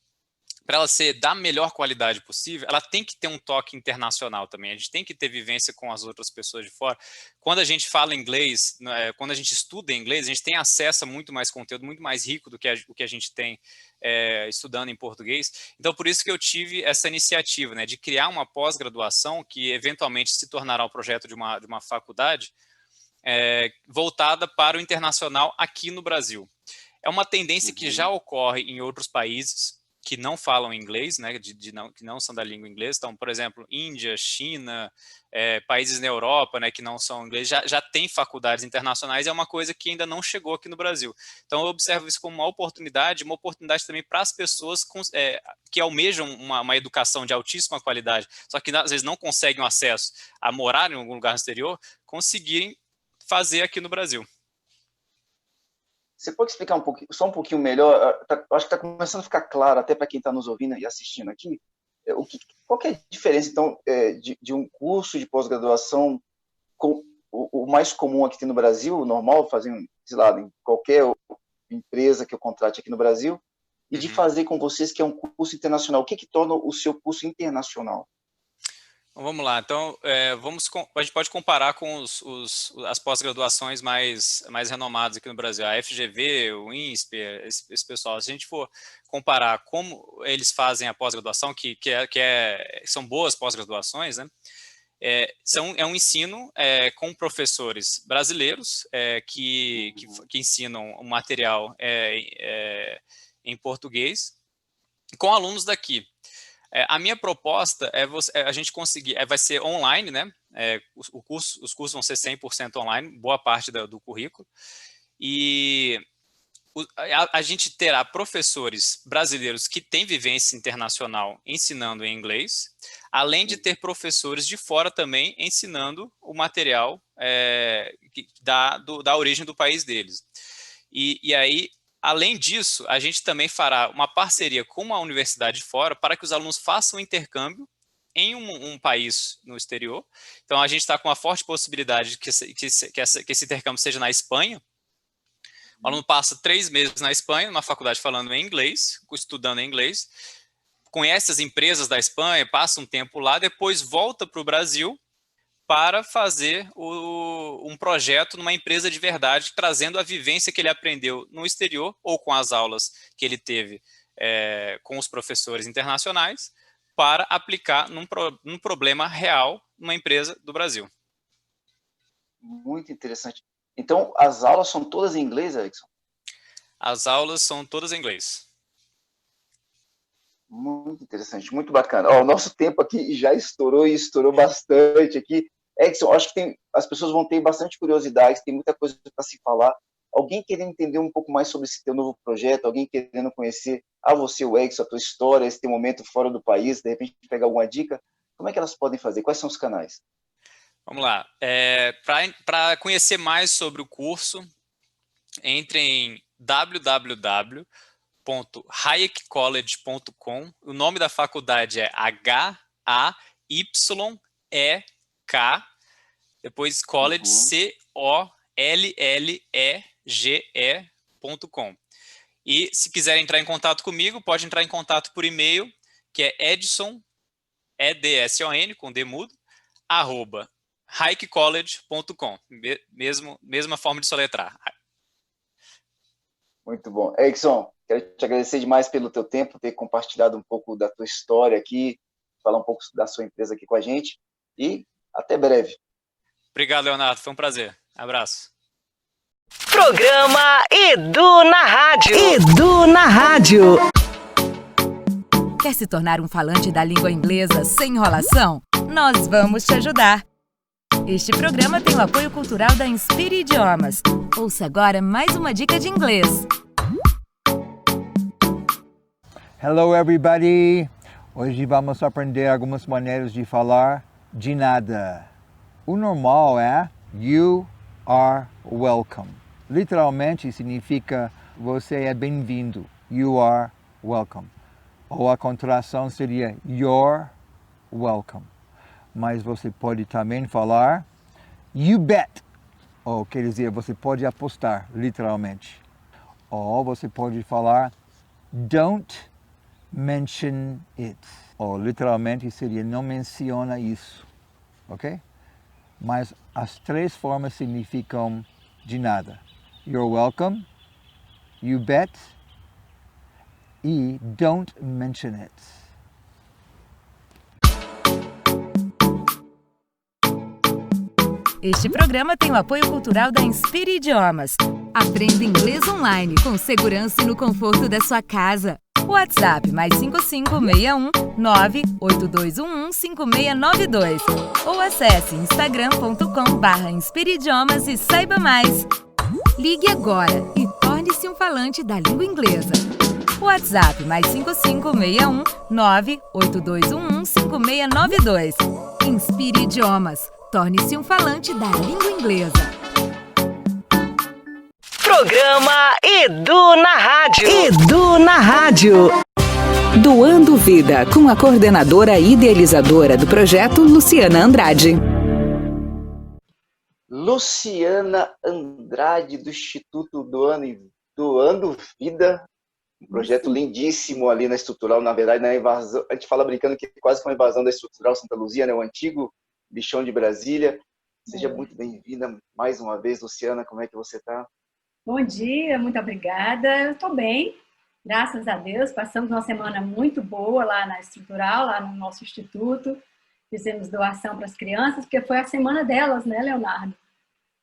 G: para ela ser da melhor qualidade possível, ela tem que ter um toque internacional também. A gente tem que ter vivência com as outras pessoas de fora. Quando a gente fala inglês, quando a gente estuda inglês, a gente tem acesso a muito mais conteúdo, muito mais rico do que o que a gente tem estudando em português. Então, por isso que eu tive essa iniciativa, né, de criar uma pós-graduação que eventualmente se tornará um projeto de uma faculdade voltada para o internacional aqui no Brasil. É uma tendência que já ocorre em outros países que não falam inglês, né, que não são da língua inglesa. Então, por exemplo, Índia, China, países na Europa, né, que não são ingleses, já tem faculdades internacionais, é uma coisa que ainda não chegou aqui no Brasil. Então, eu observo isso como uma oportunidade também para as pessoas que almejam uma educação de altíssima qualidade, só que às vezes não conseguem acesso a morar em algum lugar no exterior, conseguirem fazer aqui no Brasil.
B: Você pode explicar só um pouquinho melhor? Acho que está começando a ficar claro, até para quem está nos ouvindo e assistindo aqui, qual que é a diferença, então, de um curso de pós-graduação, o mais comum aqui no Brasil, normal, fazendo, sei lá, em qualquer empresa que eu contrate aqui no Brasil, e de fazer com vocês, que é um curso internacional. O que torna o seu curso internacional?
G: Vamos lá, então a gente pode comparar com as pós-graduações mais renomadas aqui no Brasil, a FGV, o INSPER, esse pessoal. Se a gente for comparar como eles fazem a pós-graduação, são boas pós-graduações, né? É um ensino com professores brasileiros que ensinam o material em português, com alunos daqui. A minha proposta a gente conseguir, vai ser online, né? Os cursos vão ser 100% online, boa parte do currículo, e a gente terá professores brasileiros que têm vivência internacional ensinando em inglês, além de ter professores de fora também ensinando o material da origem do país deles. E aí, além disso, a gente também fará uma parceria com uma universidade de fora para que os alunos façam intercâmbio em um país no exterior. Então, a gente está com uma forte possibilidade de que esse intercâmbio seja na Espanha. O aluno passa 3 meses na Espanha, numa faculdade falando em inglês, estudando em inglês, conhece as empresas da Espanha, passa um tempo lá, depois volta para o Brasil para fazer um projeto numa empresa de verdade, trazendo a vivência que ele aprendeu no exterior ou com as aulas que ele teve com os professores internacionais para aplicar num problema real numa empresa do Brasil.
B: Muito interessante. Então, as aulas são todas em inglês, Erickson?
G: As aulas são todas em inglês.
B: Muito interessante, muito bacana. O nosso tempo aqui já estourou e estourou bastante aqui. Erickson, acho que as pessoas vão ter bastante curiosidade, tem muita coisa para se falar. Alguém querendo entender um pouco mais sobre esse teu novo projeto, alguém querendo conhecer você, o Erickson, a tua história, esse teu momento fora do país, de repente pegar alguma dica, como é que elas podem fazer? Quais são os canais?
G: Vamos lá. Para conhecer mais sobre o curso, entre em www.hayekcollege.com. O nome da faculdade é Hayek, depois college, college.com. E se quiser entrar em contato comigo, pode entrar em contato por e-mail, que é Edson, EDSON, com D mudo, @hayekcollege.com. Mesma forma de soletrar.
B: Muito bom. Erickson, quero te agradecer demais pelo teu tempo, ter compartilhado um pouco da tua história aqui, falar um pouco da sua empresa aqui com a gente, e até breve.
G: Obrigado, Leonardo. Foi um prazer. Abraço.
C: Programa Edu na Rádio. Edu na Rádio.
H: Quer se tornar um falante da língua inglesa sem enrolação? Nós vamos te ajudar. Este programa tem o apoio cultural da Inspire Idiomas. Ouça agora mais uma dica de inglês.
I: Hello everybody! Hoje vamos aprender algumas maneiras de falar de nada. O normal é you are welcome. Literalmente significa você é bem-vindo. You are welcome. Ou a contração seria you're welcome. Mas você pode também falar you bet. Ou quer dizer, você pode apostar, literalmente. Ou você pode falar don't mention it. Ou literalmente seria não menciona isso. Ok? Mas as três formas significam de nada. You're welcome, you bet e don't mention it.
H: Este programa tem o apoio cultural da Inspire Idiomas. Aprenda inglês online com segurança e no conforto da sua casa. WhatsApp +55 61 98211 5692 ou acesse instagram.com/inspireidiomas e saiba mais. Ligue agora e torne-se um falante da língua inglesa. WhatsApp +55 61 98211 5692. Inspire Idiomas. Torne-se um falante da língua inglesa.
C: Programa Edu na Rádio. Edu na Rádio. Doando Vida, com a coordenadora e idealizadora do projeto, Luciana Andrade.
B: Luciana Andrade, do Instituto Doando Vida. Um projeto lindíssimo ali na Estrutural, na verdade, na invasão. A gente fala brincando que quase foi uma invasão da Estrutural Santa Luzia, né? O antigo bichão de Brasília. Seja muito bem-vinda mais uma vez, Luciana. Como é que você está?
J: Bom dia, muito obrigada. Eu estou bem, graças a Deus. Passamos uma semana muito boa lá na Estrutural, lá no nosso instituto. Fizemos doação para as crianças, porque foi a semana delas, né, Leonardo?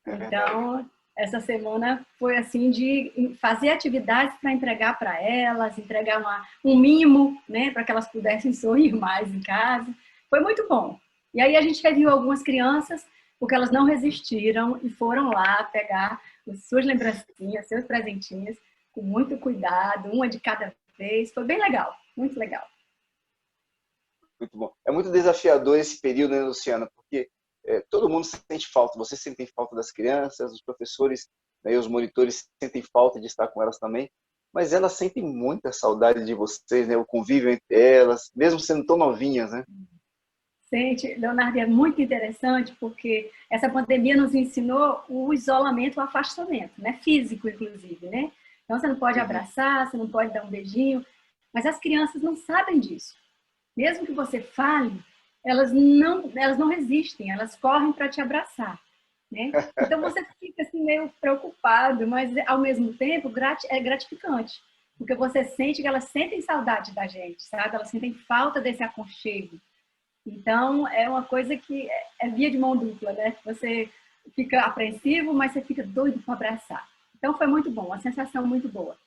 J: Então, essa semana foi assim de fazer atividades para entregar para elas, entregar um mimo, né, para que elas pudessem sorrir mais em casa. Foi muito bom. E aí a gente reviu algumas crianças, porque elas não resistiram e foram lá pegar suas lembrancinhas, seus presentinhos, com muito cuidado, uma de cada vez. Foi bem legal, muito legal.
B: Muito bom. É muito desafiador esse período, né, Luciana? Porque todo mundo sente falta. Vocês sentem falta das crianças, os professores, né, e os monitores sentem falta de estar com elas também. Mas elas sentem muita saudade de vocês, né? O convívio entre elas, mesmo sendo tão novinhas, né?
J: Sente, Leonardo, é muito interessante porque essa pandemia nos ensinou o isolamento, o afastamento, né? Físico, inclusive, né? Então, você não pode abraçar, você não pode dar um beijinho, mas as crianças não sabem disso. Mesmo que você fale, elas não resistem, elas correm para te abraçar, né? Então, você fica assim meio preocupado, mas, ao mesmo tempo, é gratificante, porque você sente que elas sentem saudade da gente, sabe? Elas sentem falta desse aconchego. Então, é uma coisa que é via de mão dupla, né? Você fica apreensivo, mas você fica doido para abraçar. Então, foi muito bom, uma sensação muito boa.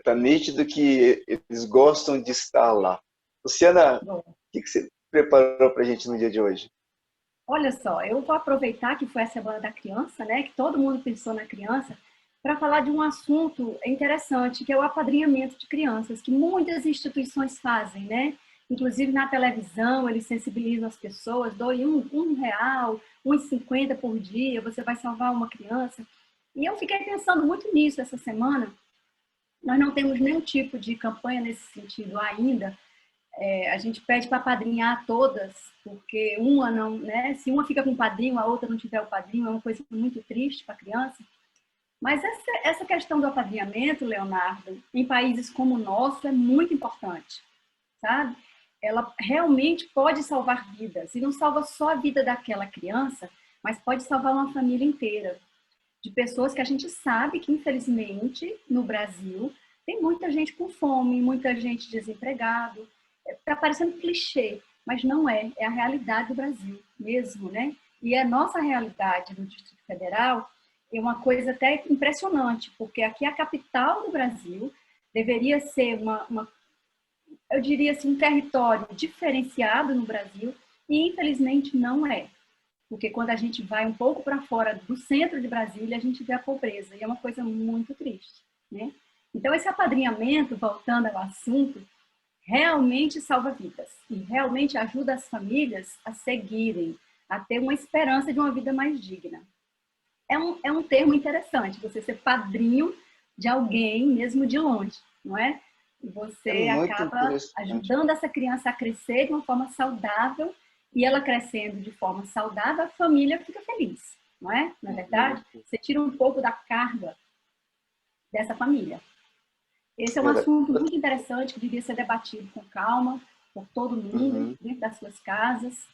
B: Tá nítido que eles gostam de estar lá. Luciana, o que você preparou para a gente no dia de hoje?
J: Olha só, eu vou aproveitar que foi a Semana da Criança, né? Que todo mundo pensou na criança, para falar de um assunto interessante, que é o apadrinhamento de crianças, que muitas instituições fazem, né? Inclusive na televisão, eles sensibilizam as pessoas, doe R$1, R$1,50 por dia, você vai salvar uma criança. E eu fiquei pensando muito nisso essa semana. Nós não temos nenhum tipo de campanha nesse sentido ainda. A gente pede para apadrinhar todas, porque uma não, né? Se uma fica com o padrinho, a outra não tiver o padrinho, é uma coisa muito triste para a criança. Mas essa questão do apadrinhamento, Leonardo, em países como o nosso, é muito importante, sabe? Ela realmente pode salvar vidas. E não salva só a vida daquela criança, mas pode salvar uma família inteira. De pessoas que a gente sabe que, infelizmente, no Brasil, tem muita gente com fome, muita gente desempregado. Está parecendo clichê, mas não é. É a realidade do Brasil mesmo, né? E a nossa realidade no Distrito Federal é uma coisa até impressionante, porque aqui a capital do Brasil deveria ser eu diria assim, um território diferenciado no Brasil, e infelizmente não é. Porque quando a gente vai um pouco para fora do centro de Brasília, a gente vê a pobreza, e é uma coisa muito triste, né? Então, esse apadrinhamento, voltando ao assunto, realmente salva vidas e realmente ajuda as famílias a seguirem, a ter uma esperança de uma vida mais digna. É um termo interessante, você ser padrinho de alguém, mesmo de longe, não é? E você acaba ajudando essa criança a crescer de uma forma saudável, e ela crescendo de forma saudável, a família fica feliz, não é? Na verdade, você tira um pouco da carga dessa família. Esse é um assunto muito interessante que devia ser debatido com calma por todo mundo, dentro das suas casas.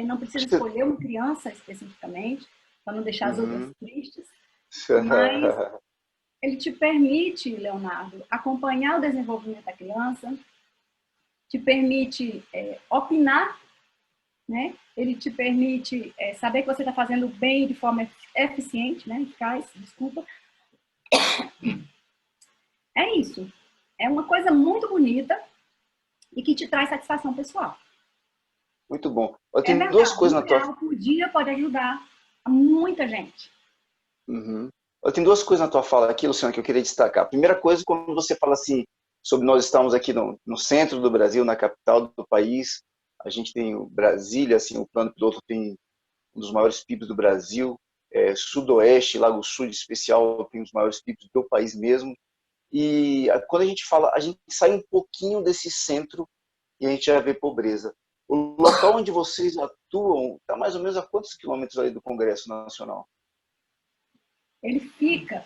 J: Não precisa escolher uma criança especificamente, para não deixar as outras tristes, mas ele te permite, Leonardo, acompanhar o desenvolvimento da criança, te permite opinar, né? Ele te permite saber que você está fazendo bem de forma eficiente, né? Eficaz, desculpa. É isso. É uma coisa muito bonita e que te traz satisfação pessoal.
B: Muito bom. Eu tenho duas coisas na tua...
J: por dia pode ajudar a muita gente.
B: Eu tenho duas coisas na tua fala aqui, Luciana, que eu queria destacar. A primeira coisa, quando você fala assim, sobre nós estamos aqui no centro do Brasil, na capital do país, a gente tem o Brasília, assim, o plano piloto tem um dos maiores PIBs do Brasil, Sudoeste, Lago Sul em especial, tem um dos maiores PIBs do país mesmo. E quando a gente fala, a gente sai um pouquinho desse centro e a gente já vê pobreza. O local onde vocês atuam está mais ou menos a quantos quilômetros ali do Congresso Nacional?
J: Ele fica,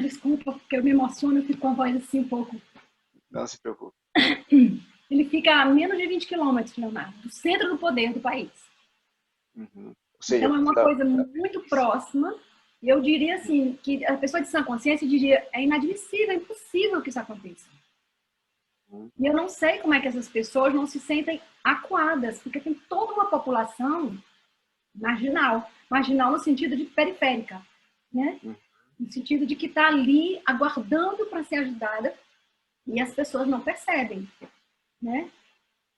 J: desculpa, porque eu me emociono, eu fico com a voz assim um pouco.
B: Não se preocupe.
J: Ele fica a menos de 20 quilômetros, Leonardo, do centro do poder do país.
B: Ou seja,
J: então é uma coisa muito próxima. E eu diria assim, que a pessoa de sã consciência diria, é inadmissível, é impossível que isso aconteça. E eu não sei como é que essas pessoas não se sentem acuadas, porque tem toda uma população marginal. Marginal no sentido de periférica, né? No sentido de que está ali aguardando para ser ajudada e as pessoas não percebem, né?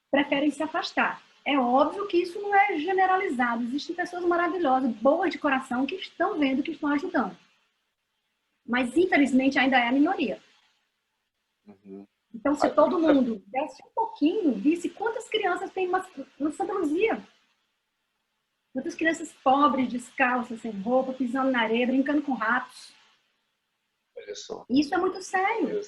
J: Preferem se afastar. É óbvio que isso não é generalizado. Existem pessoas maravilhosas, boas de coração, que estão vendo, que estão ajudando. Mas, infelizmente, ainda é a minoria. Então, se todo mundo desse um pouquinho, visse quantas crianças tem no Santa Luzia. Quantas crianças pobres, descalças, sem roupa, pisando na areia, brincando com ratos.
B: Olha só.
J: Isso é muito sério.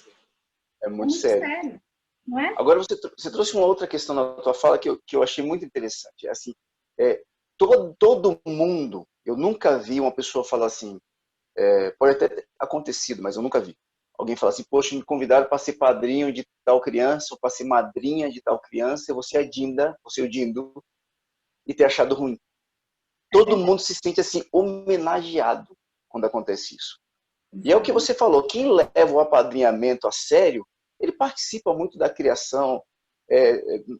B: É muito sério.
J: Não é?
B: Agora, você trouxe uma outra questão na tua fala que eu achei muito interessante. Assim, todo mundo, eu nunca vi uma pessoa falar assim, pode até ter acontecido, mas eu nunca vi. Alguém falar assim, poxa, me convidaram para ser padrinho de tal criança, ou para ser madrinha de tal criança, e você é Dinda, você é o Dindo, e ter achado ruim. Todo mundo se sente assim, homenageado quando acontece isso. E é o que você falou, quem leva o apadrinhamento a sério, ele participa muito da criação,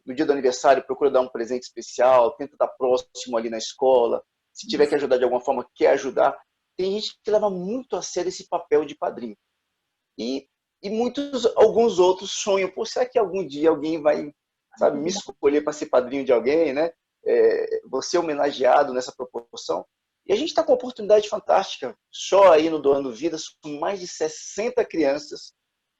B: no dia do aniversário procura dar um presente especial, tenta estar próximo ali na escola, se tiver que ajudar de alguma forma, quer ajudar. Tem gente que leva muito a sério esse papel de padrinho. E alguns outros sonham, pô, será que algum dia alguém vai, sabe, me escolher para ser padrinho de alguém, né? Vou ser homenageado nessa proporção. E a gente está com uma oportunidade fantástica, só aí no Doando Vidas, com mais de 60 crianças,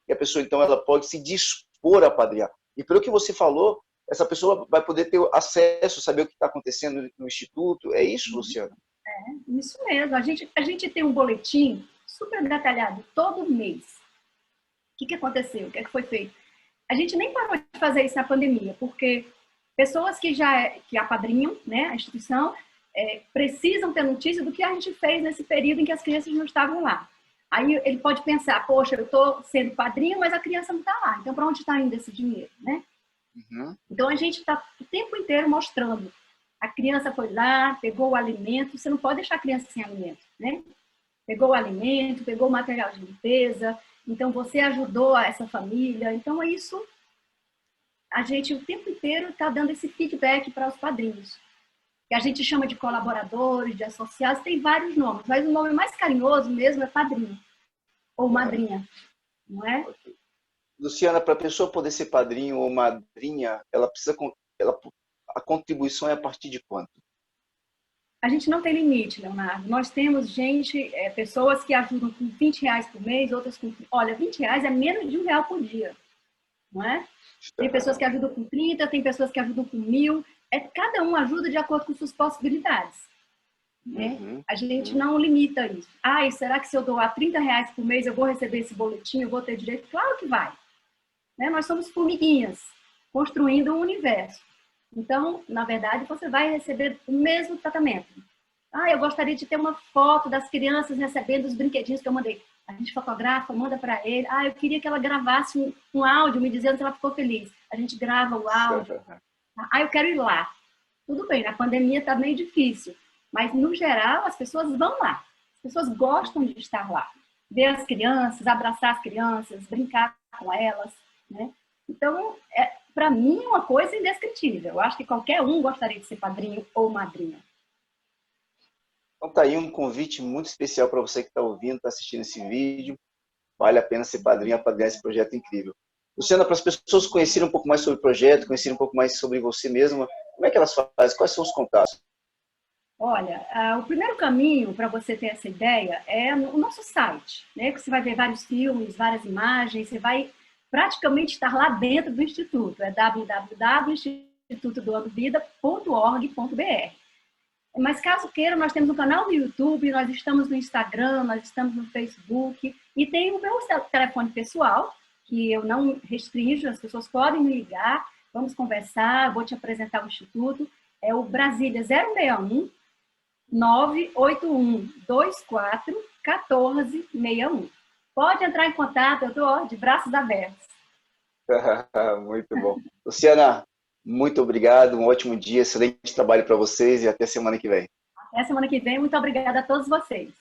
B: e a pessoa, então, ela pode se dispor a padrinhar. E pelo que você falou, essa pessoa vai poder ter acesso, saber o que está acontecendo no Instituto. É isso, Luciana?
J: Isso mesmo. A gente tem um boletim super detalhado todo mês. O que aconteceu? O que foi feito? A gente nem parou de fazer isso na pandemia, porque pessoas que apadrinham, né, a instituição, precisam ter notícia do que a gente fez nesse período em que as crianças não estavam lá. Aí ele pode pensar, poxa, eu estou sendo padrinho, mas a criança não está lá. Então, para onde está indo esse dinheiro, né? Então, a gente está o tempo inteiro mostrando. A criança foi lá, pegou o alimento. Você não pode deixar a criança sem alimento, né? Pegou o alimento, pegou o material de limpeza. Então, você ajudou essa família. Então, é isso. A gente, o tempo inteiro, está dando esse feedback para os padrinhos. que a gente chama de colaboradores, de associados, tem vários nomes, mas o nome mais carinhoso mesmo é padrinho ou madrinha, não é?
B: Luciana, para a pessoa poder ser padrinho ou madrinha, a contribuição é a partir de quanto?
J: A gente não tem limite, Leonardo. Nós temos pessoas que ajudam com R$20 por mês, outras com... Olha, R$20 é menos de R$1 por dia, não é? Tem pessoas que ajudam com 30, tem pessoas que ajudam com 1.000. Cada um ajuda de acordo com suas possibilidades. Né? A gente não limita isso. E será que se eu doar R$30 por mês eu vou receber esse boletim, eu vou ter direito? Claro que vai. Né? Nós somos formiguinhas, construindo um universo. Então, na verdade, você vai receber o mesmo tratamento. Eu gostaria de ter uma foto das crianças recebendo os brinquedinhos que eu mandei. A gente fotografa, manda para ele. Eu queria que ela gravasse um áudio me dizendo se ela ficou feliz. A gente grava o áudio. Eu quero ir lá. Tudo bem, na pandemia está meio difícil. Mas, no geral, as pessoas vão lá. As pessoas gostam de estar lá. Ver as crianças, abraçar as crianças, brincar com elas. Né? Então, para mim, é uma coisa indescritível. Eu acho que qualquer um gostaria de ser padrinho ou madrinha.
B: Então tá aí um convite muito especial para você que está ouvindo, está assistindo esse vídeo. Vale a pena ser padrinho, apadrinhar esse projeto incrível. Luciana, para as pessoas conhecerem um pouco mais sobre o projeto, conhecerem um pouco mais sobre você mesma, como é que elas fazem? Quais são os contatos?
J: Olha, o primeiro caminho para você ter essa ideia é o nosso site, né? Que você vai ver vários filmes, várias imagens, você vai praticamente estar lá dentro do Instituto. É www.institutodoandovida.org.br. Mas caso queira, nós temos um canal no YouTube, nós estamos no Instagram, nós estamos no Facebook e tem o meu telefone pessoal, que eu não restringo, as pessoas podem me ligar, vamos conversar, vou te apresentar o Instituto. É o Brasília 061 981 24 1461. Pode entrar em contato, eu estou de braços abertos.
B: Muito bom. Luciana, muito obrigado, um ótimo dia, excelente trabalho para vocês e até semana que vem.
J: Até semana que vem, muito obrigada a todos vocês.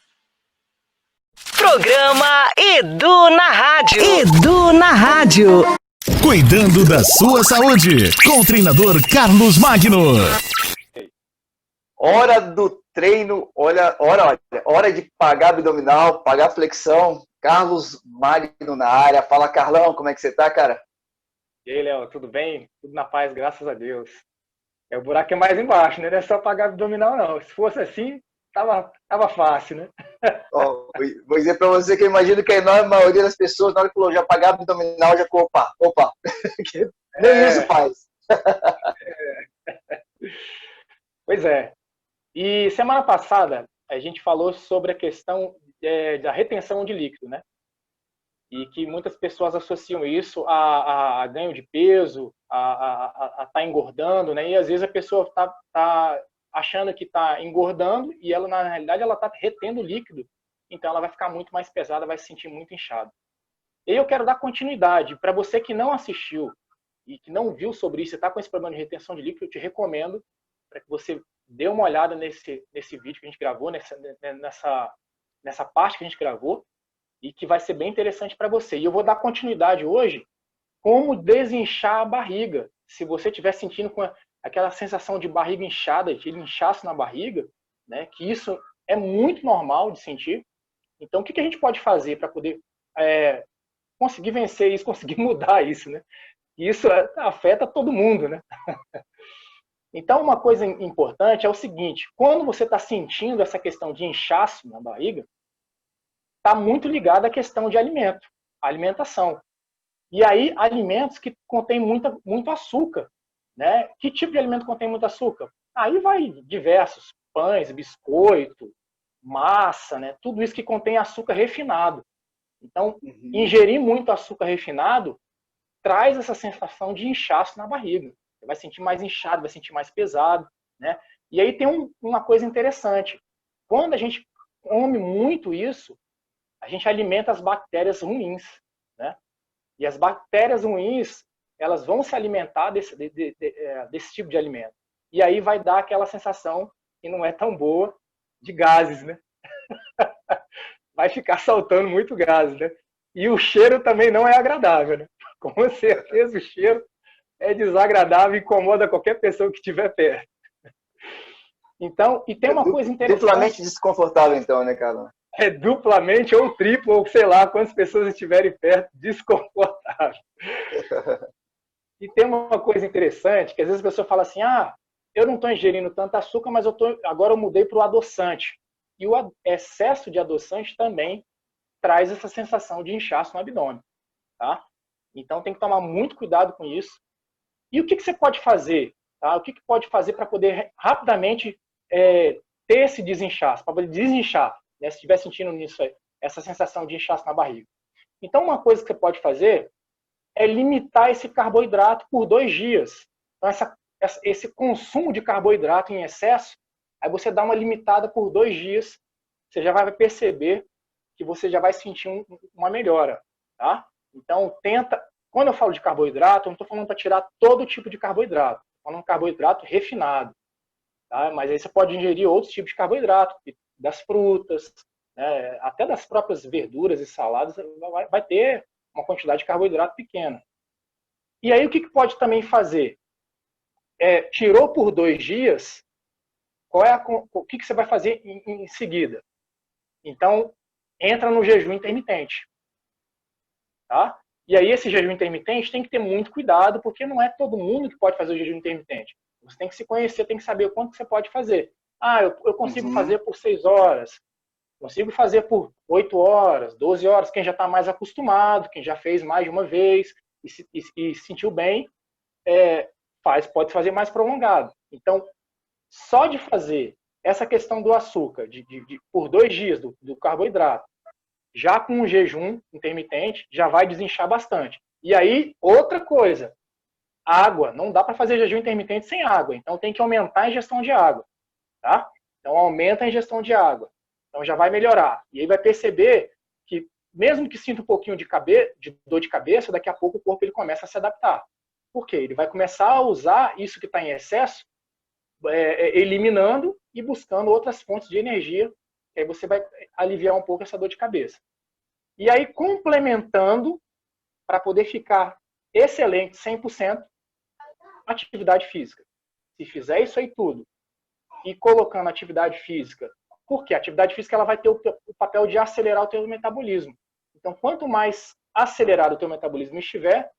C: Programa Edu na Rádio. Edu na Rádio.
A: Cuidando da sua saúde, com o treinador Carlos Magno.
B: Hora do treino, hora de pagar abdominal, pagar flexão. Carlos Magno na área. Fala, Carlão, como é que você tá, cara?
K: E aí, Léo, tudo bem? Tudo na paz, graças a Deus. O buraco é mais embaixo, né? Não é só pagar abdominal, não. Se fosse assim, tava fácil, né?
B: Vou dizer para você que eu imagino que a enorme maioria das pessoas, na hora que falou já pagar abdominal, já ficou, opa. Nem isso faz.
K: Pois é. E semana passada, a gente falou sobre a questão da retenção de líquido, né? E que muitas pessoas associam isso a ganho de peso, a estar engordando, né? E às vezes a pessoa tá achando que está engordando e ela, na realidade, ela está retendo líquido. Então ela vai ficar muito mais pesada, vai se sentir muito inchada. E eu quero dar continuidade. Para você que não assistiu e que não viu sobre isso, está com esse problema de retenção de líquido, eu te recomendo para que você dê uma olhada nesse vídeo que a gente gravou, nessa parte que a gente gravou, e que vai ser bem interessante para você. E eu vou dar continuidade hoje como desinchar a barriga. Se você estiver sentindo com aquela sensação de barriga inchada, de inchaço na barriga, né, que isso é muito normal de sentir. Então, o que a gente pode fazer para poder conseguir vencer isso, conseguir mudar isso, né? Isso afeta todo mundo, né? Então, uma coisa importante é o seguinte: quando você está sentindo essa questão de inchaço na barriga, está muito ligado à questão de alimentação. E aí, alimentos que contêm muito açúcar, né? Que tipo de alimento contém muito açúcar? Aí vai diversos: pães, biscoito, massa, né? Tudo isso que contém açúcar refinado. Então, ingerir muito açúcar refinado traz essa sensação de inchaço na barriga. Você vai sentir mais inchado, vai sentir mais pesado, né? E aí tem uma coisa interessante. Quando a gente come muito isso, a gente alimenta as bactérias ruins, né? E as bactérias ruins, elas vão se alimentar desse tipo de alimento. E aí vai dar aquela sensação que não é tão boa de gases, né? Vai ficar saltando muito gases, né? E o cheiro também não é agradável, né? Com certeza o cheiro é desagradável e incomoda qualquer pessoa que estiver perto. Então, e tem uma coisa interessante.
B: Duplamente desconfortável, então, né, Carlão?
K: É duplamente ou triplo, ou sei lá quantas pessoas estiverem perto, desconfortável. E tem uma coisa interessante, que às vezes a pessoa fala assim, eu não estou ingerindo tanto açúcar, mas agora eu mudei para o adoçante. E o excesso de adoçante também traz essa sensação de inchaço no abdômen. Tá? Então tem que tomar muito cuidado com isso. E o que você pode fazer? Tá? O que pode fazer para poder rapidamente ter esse desinchaço, para poder desinchar, né, se estiver sentindo nisso aí, essa sensação de inchaço na barriga. Então uma coisa que você pode fazer é limitar esse carboidrato por 2 dias. Então esse consumo de carboidrato em excesso, aí você dá uma limitada por 2 dias, você já vai perceber que você já vai sentir uma melhora. Tá? Então quando eu falo de carboidrato, eu não estou falando para tirar todo tipo de carboidrato, estou falando de carboidrato refinado. Tá? Mas aí você pode ingerir outros tipos de carboidrato, das frutas, né? Até das próprias verduras e saladas, vai ter uma quantidade de carboidrato pequena. E aí o que pode também fazer? Tirou por 2 dias, o que você vai fazer em seguida? Então, entra no jejum intermitente. Tá? E aí esse jejum intermitente tem que ter muito cuidado, porque não é todo mundo que pode fazer o jejum intermitente. Você tem que se conhecer, tem que saber o quanto que você pode fazer. Eu consigo fazer por 6 horas, consigo fazer por 8 horas, 12 horas. Quem já está mais acostumado, quem já fez mais de uma vez e sentiu bem, pode fazer mais prolongado. Então, só de fazer essa questão do açúcar, por 2 dias do carboidrato, já com um jejum intermitente, já vai desinchar bastante. E aí, outra coisa, água. Não dá para fazer jejum intermitente sem água. Então, tem que aumentar a ingestão de água. Tá? Então, aumenta a ingestão de água. Então, já vai melhorar. E aí vai perceber que, mesmo que sinta um pouquinho de dor de cabeça, daqui a pouco o corpo ele começa a se adaptar. Por quê? Ele vai começar a usar isso que está em excesso, eliminando e buscando outras fontes de energia, que aí você vai aliviar um pouco essa dor de cabeça. E aí, complementando, para poder ficar excelente, 100%, atividade física. Se fizer isso aí tudo, e colocando atividade física, porque a atividade física ela vai ter o papel de acelerar o teu metabolismo. Então, quanto mais acelerado o teu metabolismo estiver,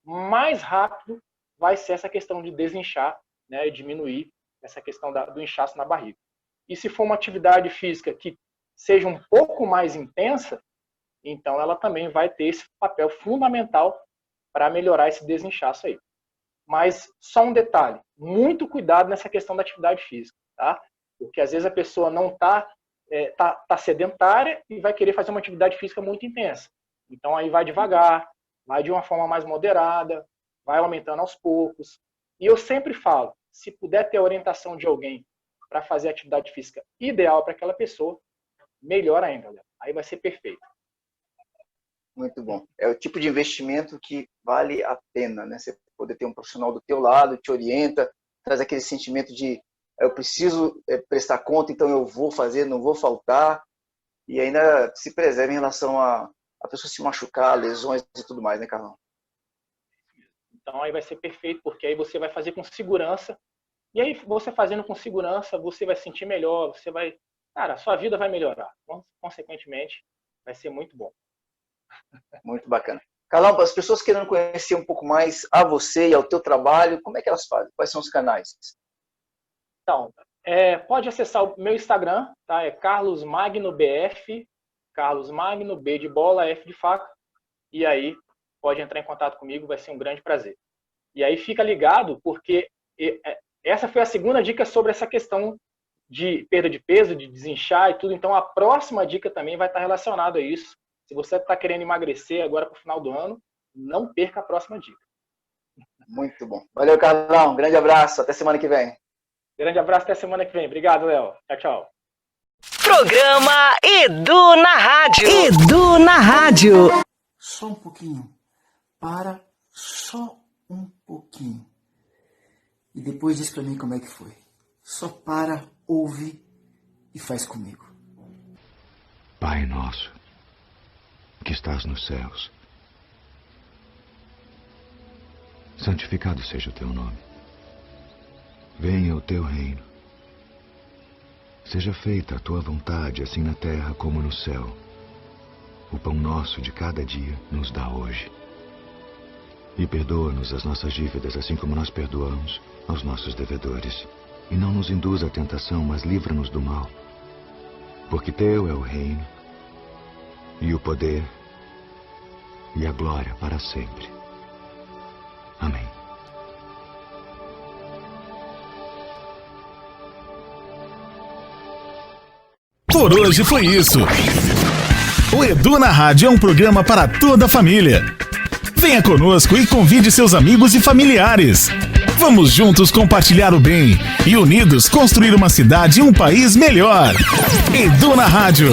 K: mais rápido vai ser essa questão de desinchar, né, e diminuir essa questão do inchaço na barriga. E se for uma atividade física que seja um pouco mais intensa, então ela também vai ter esse papel fundamental para melhorar esse desinchaço aí. Mas só um detalhe, muito cuidado nessa questão da atividade física, tá? Porque às vezes a pessoa não tá sedentária e vai querer fazer uma atividade física muito intensa. Então aí vai devagar, vai de uma forma mais moderada, vai aumentando aos poucos. E eu sempre falo, se puder ter a orientação de alguém para fazer a atividade física ideal para aquela pessoa, melhor ainda, Léo. Aí vai ser perfeito.
B: Muito bom. É o tipo de investimento que vale a pena, né? Você poder ter um profissional do teu lado, te orienta, traz aquele sentimento de eu preciso prestar conta, então eu vou fazer, não vou faltar, e ainda se preserva em relação a pessoa se machucar, lesões e tudo mais, né, Carlão?
K: Então aí vai ser perfeito, porque aí você vai fazer com segurança, e aí você fazendo com segurança, você vai se sentir melhor, a sua vida vai melhorar. Consequentemente, vai ser muito bom.
B: Muito bacana. Carlão, para as pessoas querendo conhecer um pouco mais a você e ao teu trabalho, como é que elas fazem? Quais são os canais?
K: Então, pode acessar o meu Instagram, tá? É Carlos Magno BF, Carlos Magno, B de bola, F de faca, e aí pode entrar em contato comigo, vai ser um grande prazer. E aí fica ligado, porque essa foi a segunda dica sobre essa questão de perda de peso, de desinchar e tudo. Então, a próxima dica também vai estar relacionada a isso. Se você está querendo emagrecer agora para o final do ano, não perca a próxima dica.
B: Muito bom. Valeu, Carlão. Grande abraço. Até semana que vem.
K: Grande abraço. Até semana que vem. Obrigado, Léo. Tchau, tchau.
C: Programa Edu na Rádio. Edu na Rádio.
B: Só um pouquinho. Para só um pouquinho. E depois diz para mim como é que foi. Só para, ouve e faz comigo.
L: Pai nosso, que estás nos céus, santificado seja o teu nome. Venha o teu reino. Seja feita a tua vontade, assim na terra como no céu. O pão nosso de cada dia nos dá hoje. E perdoa-nos as nossas dívidas, assim como nós perdoamos aos nossos devedores. E não nos induza à tentação, mas livra-nos do mal. Porque teu é o reino, e o poder, e a glória para sempre. Amém.
A: Por hoje foi isso. O Edu na Rádio é um programa para toda a família. Venha conosco e convide seus amigos e familiares. Vamos juntos compartilhar o bem e unidos construir uma cidade e um país melhor. Edu na Rádio.